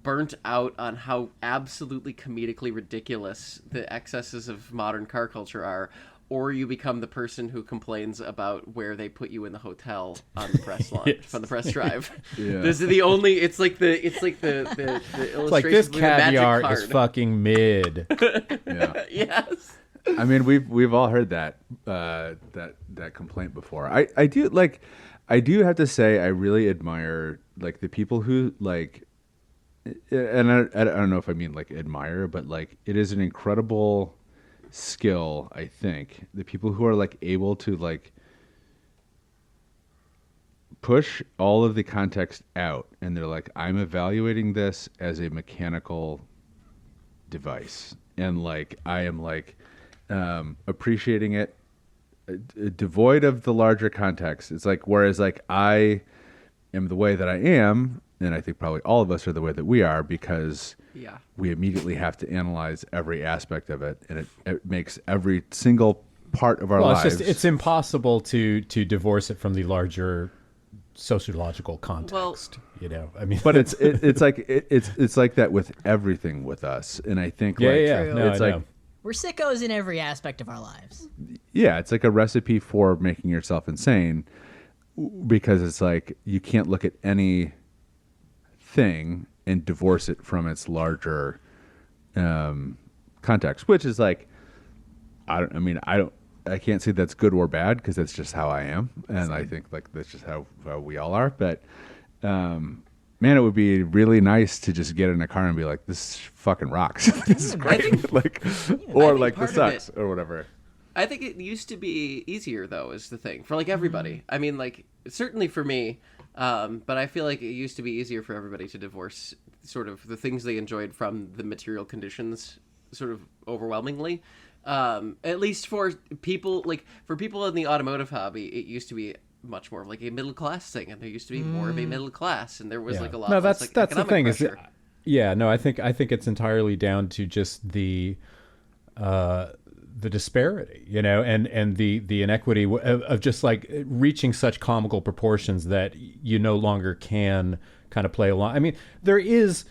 D: burnt out on how absolutely comedically ridiculous the excesses of modern car culture are, or you become the person who complains about where they put you in the hotel on the press launch, on the press drive.
C: Yeah.
D: This is the only. It's like the illustration.
B: It's like this caviar is fucking mid.
C: Yeah.
D: Yes.
C: I mean, we've all heard that complaint before. I do have to say I really admire like the people who like, and I don't know if I mean like admire, but like it is an incredible skill, I think, the people who are like able to like push all of the context out, and they're like, I'm evaluating this as a mechanical device, and like I am like appreciating it devoid of the larger context. It's like, whereas like I am the way that I am, and I think probably all of us are the way that we are, because we immediately have to analyze every aspect of it, and it makes every single part of our lives.
B: It's impossible to divorce it from the larger sociological context. I mean,
C: but it's like that with everything with us, and I think
A: True.
B: No,
C: it's
B: I
C: like
B: know.
A: We're sickos in every aspect of our lives.
C: it's like a recipe for making yourself insane, because it's like you can't look at any thing and divorce it from its larger context, which is like I can't say that's good or bad, because that's just how I am, and I think like that's just how we all are. But man, it would be really nice to just get in a car and be like, this fucking rocks. This is great. Like, or like, this sucks, or whatever.
D: I think it used to be easier, though, is the thing for like everybody. I mean, like certainly for me, but I feel like it used to be easier for everybody to divorce sort of the things they enjoyed from the material conditions, sort of overwhelmingly. At least for people in the automotive hobby, it used to be much more of like a middle class thing, and there used to be more of a middle class, and there was like a lot.
B: No,
D: less,
B: that's
D: like,
B: the thing.
D: pressure.
B: I think it's entirely down to just the disparity, and the inequity of just like reaching such comical proportions that you no longer can kind of play along. I mean, there is,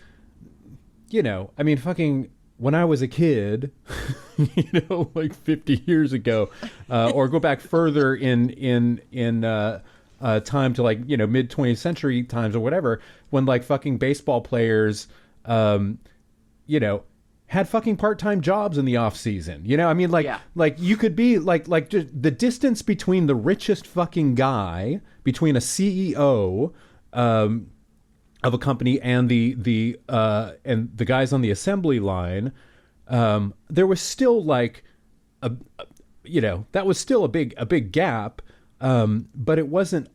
B: fucking. When I was a kid, like 50 years ago, or go back further in time to like mid 20th century times or whatever, when like fucking baseball players, had fucking part-time jobs in the off season. I mean, like you could be like just the distance between the richest fucking guy, between a CEO, of a company and the guys on the assembly line, there was still like that was still a big gap, but it wasn't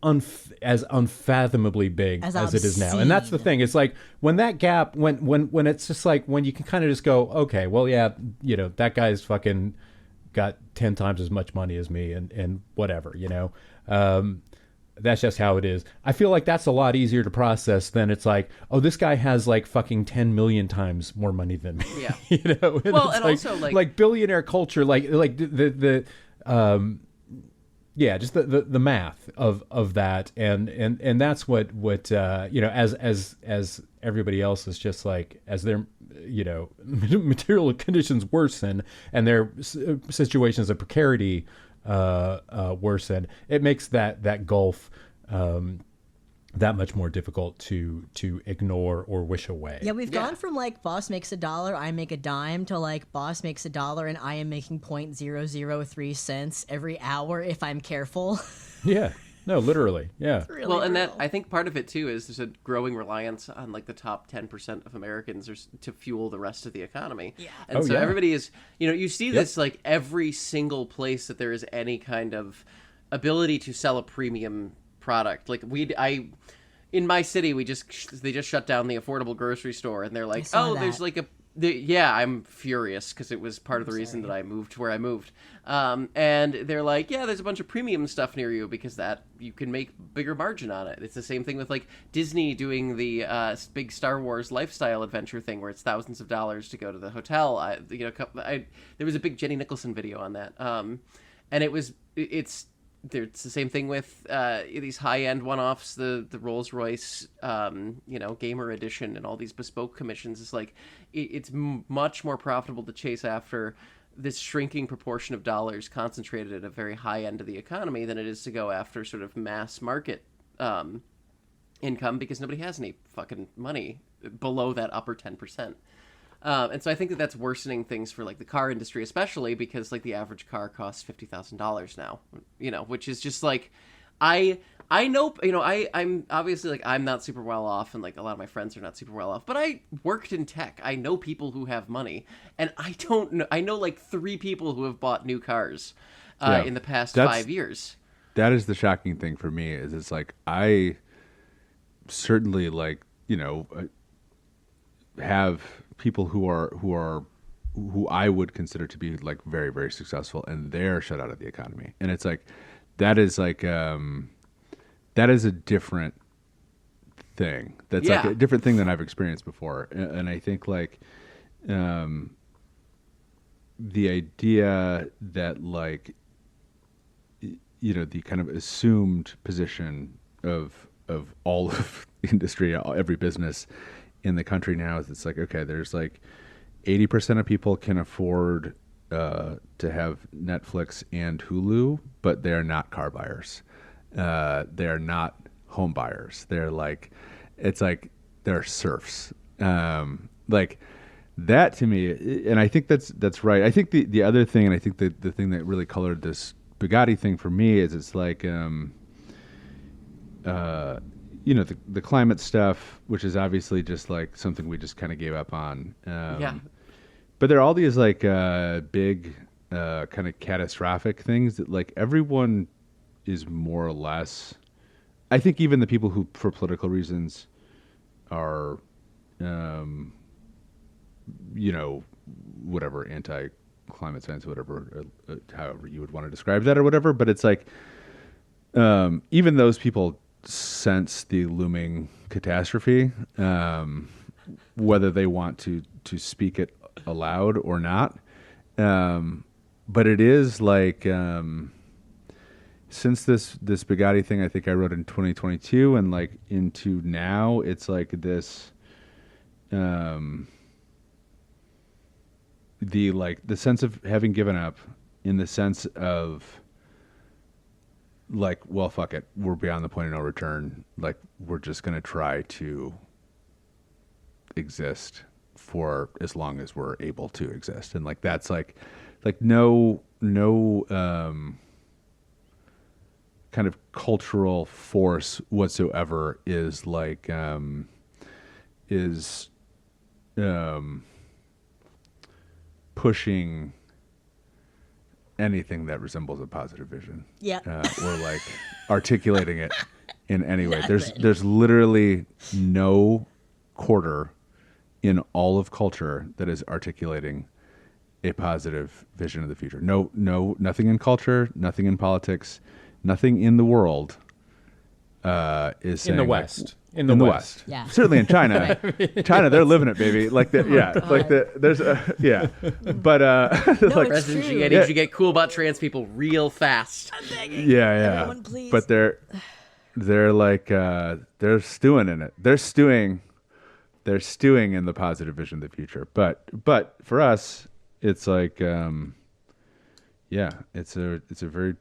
B: as unfathomably big as it is now. And that's the thing. It's like when that gap, when it's just like when you can kind of just go, okay, well, yeah, that guy's fucking got 10 times as much money as me, and whatever, that's just how it is. I feel like that's a lot easier to process than it's like, oh, this guy has like fucking 10 million times more money than me.
D: Yeah.
B: And
D: well, and
B: like,
D: also
B: like billionaire culture, like the just the math of that, and that's what as everybody else is just like, as their material conditions worsen and their situations of precarity worsen, it makes that gulf that much more difficult to ignore or wish away.
A: Yeah, we've gone from like boss makes $1, I make a dime, to like boss makes $1 and I am making 0.003 cents every hour if I'm careful.
B: Yeah. No, literally. Yeah.
A: Really
D: well, and
A: brutal.
D: that I think part of it too is there's a growing reliance on like the top 10% of Americans to fuel the rest of the economy.
A: Yeah.
D: And everybody is, you see this like every single place that there is any kind of ability to sell a premium product. Like in my city, they just shut down the affordable grocery store, and they're like, there's like I'm furious because it was part of the reason that I moved where I moved. And they're like, yeah, there's a bunch of premium stuff near you because that you can make bigger margin on it. It's the same thing with like Disney doing the big Star Wars lifestyle adventure thing where it's thousands of dollars to go to the hotel. There was a big Jenny Nicholson video on that. And it's the same thing with these high-end one-offs, the Rolls-Royce, gamer edition, and all these bespoke commissions. It's like it's much more profitable to chase after this shrinking proportion of dollars concentrated at a very high end of the economy than it is to go after sort of mass market income, because nobody has any fucking money below that upper 10%. And so I think that's worsening things for like the car industry, especially because like the average car costs $50,000 now, which is just like, I know, I'm obviously like, I'm not super well off, and like a lot of my friends are not super well off, but I worked in tech. I know people who have money, and I know like 3 people who have bought new cars in the past 5 years.
C: That is the shocking thing for me, is it's like, I certainly like, have people who I would consider to be like very, very successful, and they're shut out of the economy. And it's like, that is a different thing. That's like a different thing than I've experienced before. And I think like, the idea that like, the kind of assumed position of all of the industry, every business in the country now is it's like, okay, there's like 80% of people can afford to have Netflix and Hulu, but they are not car buyers. They are not home buyers. They're like, it's like they're serfs. Like that to me, and I think that's right. I think the other thing, and I think the thing that really colored this Bugatti thing for me is it's like, the climate stuff, which is obviously just like something we just kind of gave up on. But there are all these like big kind of catastrophic things that like everyone is more or less. I think even the people who, for political reasons, are, whatever, anti-climate science, whatever, however you would want to describe that or whatever. But it's like even those people sense the looming catastrophe, whether they want to speak it aloud or not. But it is like, since this Bugatti thing, I think I wrote in 2022 and like into now, it's like this, the sense of having given up, in the sense of like, well, fuck it, we're beyond the point of no return. Like, we're just going to try to exist for as long as we're able to exist. And like, that's like no kind of cultural force whatsoever is like, pushing anything that resembles a positive vision.
A: Yeah.
C: Or like articulating it in any way. There's literally no quarter in all of culture that is articulating a positive vision of the future. No, nothing in culture, nothing in politics, nothing in the world is saying,
B: in the West.
C: Like,
B: in the West.
A: Yeah.
C: Certainly in China. China, they're living it, baby. Like the, yeah, like there's yeah. But like,
D: President Xi, I need you to get cool about trans people real fast.
C: yeah.
A: Everyone, please.
C: But they're like they're stewing in it. They're stewing in the positive vision of the future. But for us, it's like it's a very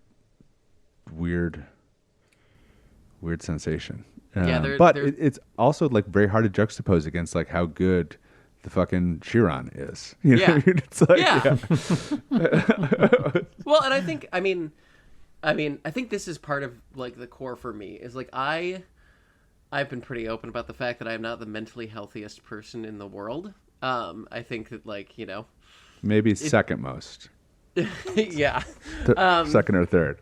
C: weird sensation. But it's also like very hard to juxtapose against like how good the fucking Chiron is. You know? It's like, yeah.
D: Well, and I think this is part of like the core for me is like I've been pretty open about the fact that I'm not the mentally healthiest person in the world. I think that like,
C: maybe second most.
D: Yeah.
C: Second or third.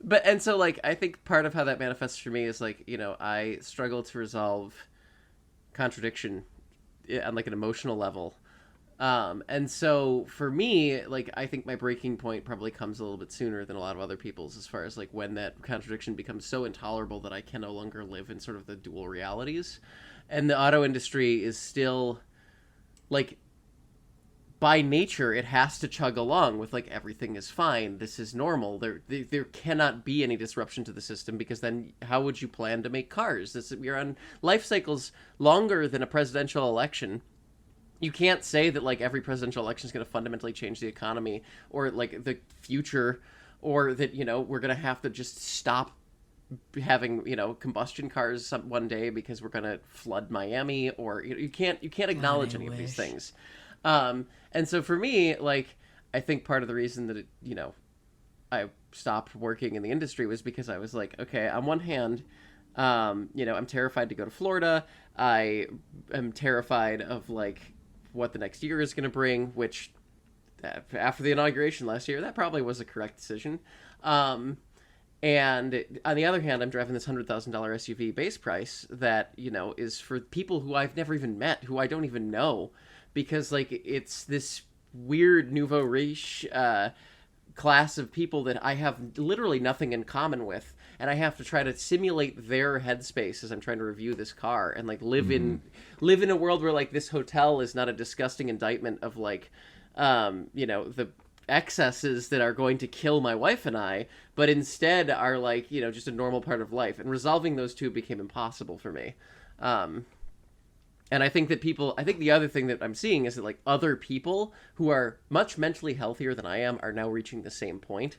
D: But, and so, like, I think part of how that manifests for me is, like, I struggle to resolve contradiction on, like, an emotional level. And so, for me, like, I think my breaking point probably comes a little bit sooner than a lot of other people's as far as, like, when that contradiction becomes so intolerable that I can no longer live in sort of the dual realities. And the auto industry is still, like, by nature, it has to chug along with like everything is fine. This is normal. There cannot be any disruption to the system because then how would you plan to make cars? We're on life cycles longer than a presidential election. You can't say that like every presidential election is going to fundamentally change the economy or like the future, or that we're going to have to just stop having combustion cars one day because we're going to flood Miami, or you can't acknowledge any of these things. And so for me, like, I think part of the reason that I stopped working in the industry was because I was like, okay, on one hand, I'm terrified to go to Florida. I am terrified of like what the next year is going to bring, which after the inauguration last year, that probably was a correct decision. And on the other hand, I'm driving this $100,000 SUV base price that, is for people who I've never even met, who I don't even know. Because, like, it's this weird nouveau riche class of people that I have literally nothing in common with. And I have to try to simulate their headspace as I'm trying to review this car. And, like, live in a world where, like, this hotel is not a disgusting indictment of, like, the excesses that are going to kill my wife and I, but instead are like, just a normal part of life. And resolving those two became impossible for me. And I think that the other thing that I'm seeing is that like other people who are much mentally healthier than I am are now reaching the same point.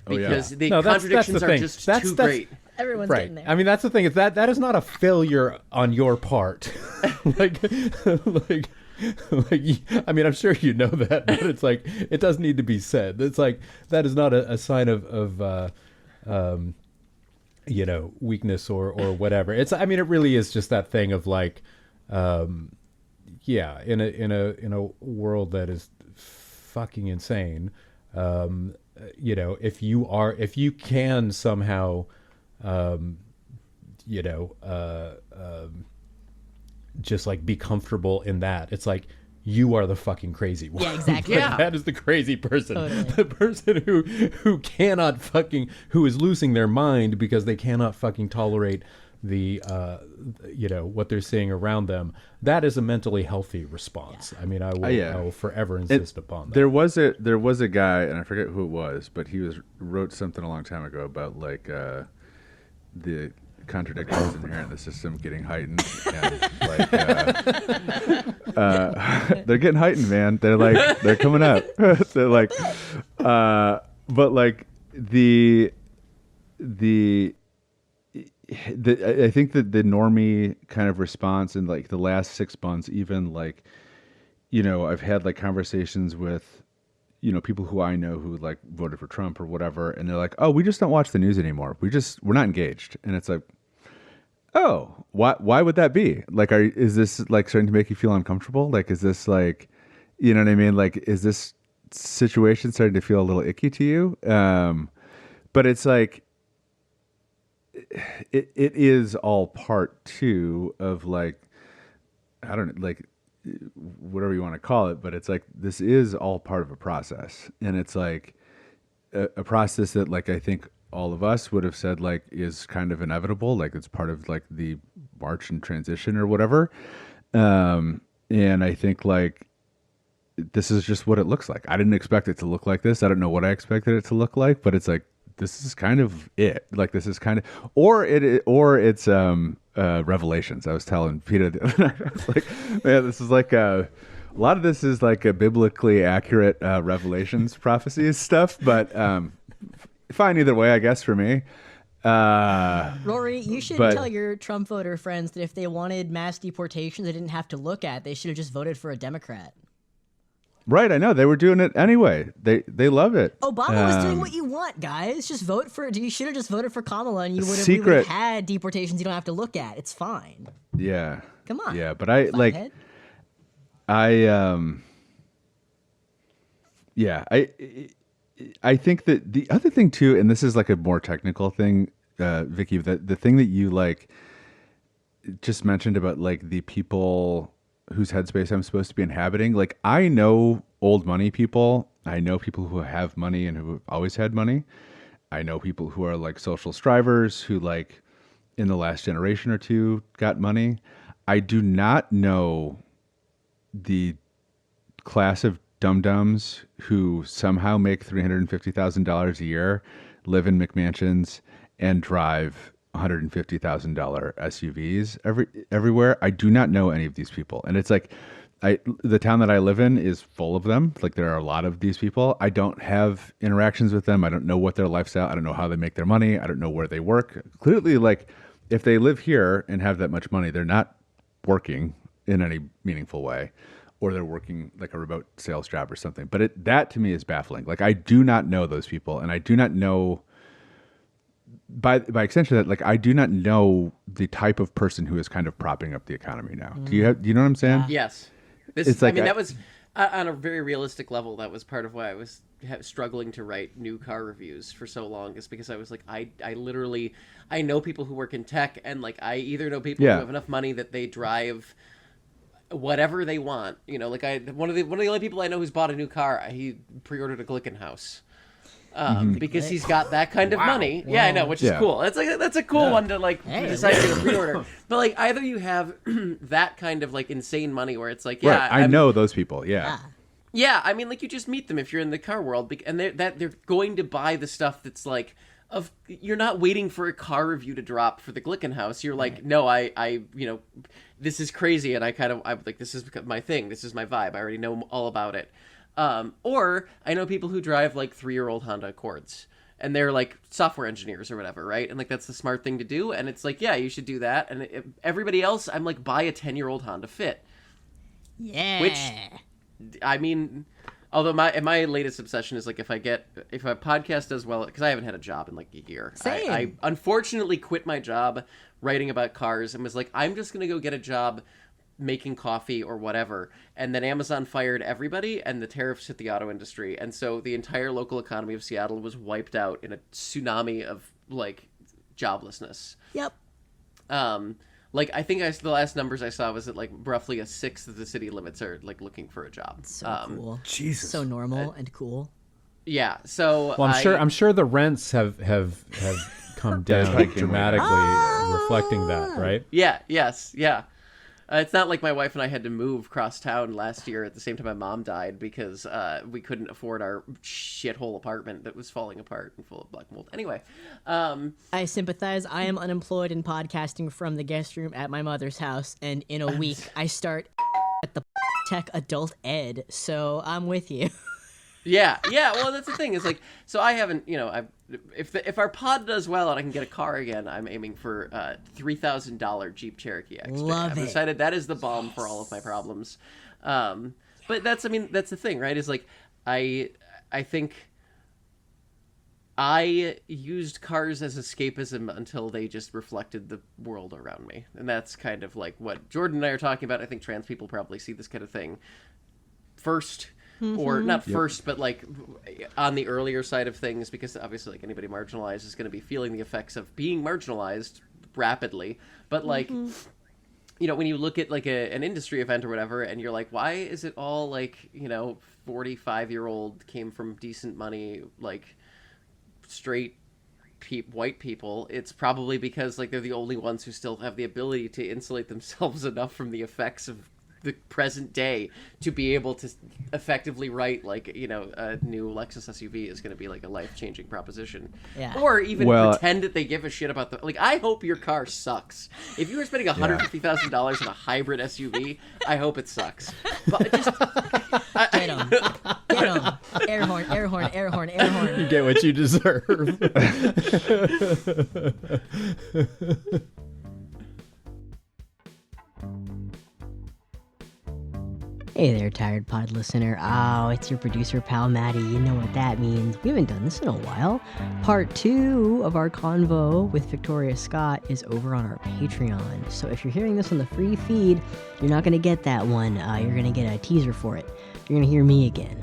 D: Because the contradictions are just too great.
A: Everyone's
B: Right.
A: getting there.
B: I mean, that's the thing. Is that is not a failure on your part. like, I mean, I'm sure you know that, but it's like it does need to be said. It's like that is not a sign of weakness or whatever. I mean, it really is just that thing of like, in a world that is fucking insane. If you can somehow, just like be comfortable in that, it's like you are the fucking crazy one.
A: Yeah, exactly.
B: Like,
D: Yeah.
B: that is the crazy person.
A: Totally.
B: The person who is losing their mind because they cannot fucking tolerate the what they're seeing around them. That is a mentally healthy response. I mean, I will forever insist upon that.
C: There was a guy, and I forget who it was, but he wrote something a long time ago about like the contradictions inherent in the system getting heightened, and like they're getting heightened, man. They're coming up. They're like, but like the I think that the normie kind of response in like the last 6 months, even like, I've had like conversations with, people who I know who like voted for Trump or whatever. And they're like, oh, we just don't watch the news anymore. We're not engaged. And it's like, oh, why would that be? Like, is this like starting to make you feel uncomfortable? Like, is this like, you know what I mean? Like, is this situation starting to feel a little icky to you? But it's like, it is all part too of like, I don't know, like whatever you want to call it, but it's like, this is all part of a process. And it's like a process that like, I think all of us would have said like is kind of inevitable. Like it's part of like the march and transition or whatever. And I think like, this is just what it looks like. I didn't expect it to look like this. I don't know what I expected it to look like, but it's like, this is kind of it. Like this is kind of, or it's Revelations. I was telling Peter the other night, I was like, man, this is like a lot of this is like a biblically accurate Revelations prophecies stuff, but fine either way, I guess for me.
A: Rory, you should tell your Trump voter friends that if they wanted mass deportation they didn't have to look at, they should have just voted for a Democrat.
C: Right, I know. They were doing it anyway. They love it.
A: Obama was doing what you want, guys. Just vote for. You should have just voted for Kamala, and we would have had deportations you don't have to look at. It's fine.
C: Yeah.
A: Come on.
C: Yeah, but I think that the other thing too, and this is like a more technical thing, Vicky, the thing that you like just mentioned about like the people whose headspace I'm supposed to be inhabiting. Like I know old money people. I know people who have money and who have always had money. I know people who are like social strivers who like in the last generation or two got money. I do not know the class of dum-dums who somehow make $350,000 a year, live in McMansions, and drive $150,000 SUVs everywhere. I do not know any of these people, and it's like, the town that I live in is full of them. Like there are a lot of these people. I don't have interactions with them. I don't know what their lifestyle. I don't know how they make their money. I don't know where they work. Clearly, like if they live here and have that much money, they're not working in any meaningful way, or they're working like a remote sales job or something. But that to me is baffling. Like I do not know those people, and I do not know. By extension, that like I do not know the type of person who is kind of propping up the economy now. Do you know what I'm saying?
D: Yes. That was on a very realistic level. That was part of why I was struggling to write new car reviews for so long, is because I was like, I literally know people who work in tech, and like I either know people who have enough money that they drive whatever they want. Like one of the only people I know who's bought a new car, he pre-ordered a Glickenhaus. Because he's got that kind of money. Wow. Yeah, I know, which is cool. It's like that's a cool one to like decide to pre-order. But like either you have that kind of like insane money where it's like,
C: right. I know those people. Yeah.
D: Yeah, I mean, like, you just meet them if you're in the car world, and they're going to buy the stuff that's like, you're not waiting for a car review to drop for the Glickenhaus. You're like, no, I this is crazy, and I'm like, this is my thing, this is my vibe. I already know all about it. Or I know people who drive like 3-year-old Honda Accords, and they're like software engineers or whatever, right? And like, that's the smart thing to do, and it's like, yeah, you should do that. And everybody else, I'm like, buy a 10-year-old Honda Fit.
A: Yeah.
D: Which, I mean, although my latest obsession is like, if a podcast does well, because I haven't had a job in like a year.
A: Same.
D: I unfortunately quit my job writing about cars and was like, I'm just gonna go get a job making coffee or whatever. And then Amazon fired everybody, and the tariffs hit the auto industry, and so the entire local economy of Seattle was wiped out in a tsunami of like joblessness.
A: Yep.
D: Like, I think the last numbers I saw was that like roughly a sixth of the city limits are like looking for a job.
A: So cool.
B: Jesus.
A: So normal and cool.
D: Yeah. So
B: Well, I'm sure the rents have come down dramatically, reflecting that, right?
D: Yeah. Yes. Yeah. It's not like my wife and I had to move cross town last year at the same time my mom died because we couldn't afford our shithole apartment that was falling apart and full of black mold. Anyway.
A: I sympathize. I am unemployed and podcasting from the guest room at my mother's house, and in a week I start at the Tech Adult Ed, so I'm with you.
D: Yeah. Well, that's the thing. Is like, so I haven't, if our pod does well and I can get a car again, I'm aiming for $3,000 Jeep Cherokee X.
A: Love
D: I've
A: it.
D: decided that is the balm for all of my problems. But that's the thing, right? Is like, I think I used cars as escapism until they just reflected the world around me, and that's kind of like what Jordan and I are talking about. I think trans people probably see this kind of thing first. Or not first, but like on the earlier side of things, because obviously like anybody marginalized is going to be feeling the effects of being marginalized rapidly. But like, when you look at like an industry event or whatever, and you're like, why is it all like, 45-year-old came from decent money, like straight white people? It's probably because like they're the only ones who still have the ability to insulate themselves enough from the effects of the present day to be able to effectively write like, a new Lexus SUV is going to be like a life-changing proposition.
A: Yeah.
D: Or even pretend that they give a shit about like, I hope your car sucks. If you were spending $150,000 on a hybrid SUV, I hope it sucks. But just
A: Get him. Air horn, air horn, air horn, air horn.
B: You get what you deserve.
A: Hey there, Tired Pod listener. Oh, it's your producer pal, Maddie. You know what that means. We haven't done this in a while. Part 2 of our convo with Victoria Scott is over on our Patreon. So if you're hearing this on the free feed, you're not going to get that one. You're going to get a teaser for it. You're going to hear me again.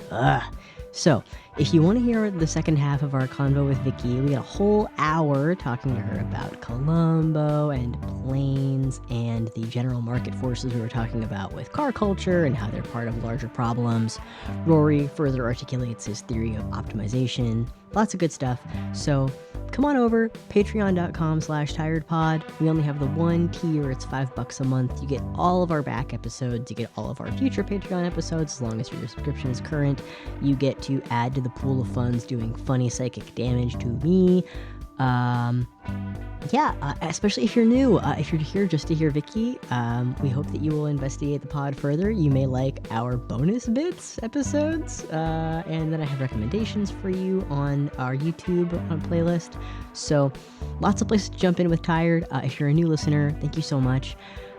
A: So, if you want to hear the second half of our convo with Vicky, we got a whole hour talking to her about Colombo and planes and the general market forces we were talking about with car culture and how they're part of larger problems. Rory further articulates his theory of optimization. Lots of good stuff. So, come on over, patreon.com/tiredpod. We only have the one tier. It's $5 a month. You get all of our back episodes. You get all of our future Patreon episodes as long as your subscription is current. You get to add to the pool of funds doing funny psychic damage to me. Especially if you're new. If you're here just to hear Vicky, we hope that you will investigate the pod further. You may like our bonus bits episodes, and then I have recommendations for you on our YouTube playlist. So lots of places to jump in with Tired. If you're a new listener, thank you so much.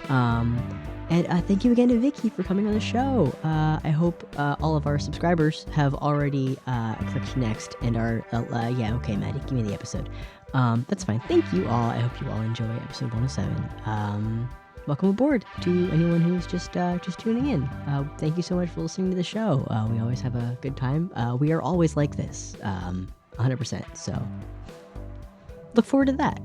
A: And thank you again to Vicky for coming on the show. I hope all of our subscribers have already clicked next and are, okay, Maddie, give me the episode. That's fine. Thank you all. I hope you all enjoy episode 107. Welcome aboard to anyone who's just tuning in. Thank you so much for listening to the show. We always have a good time. We are always like this, 100%. So look forward to that.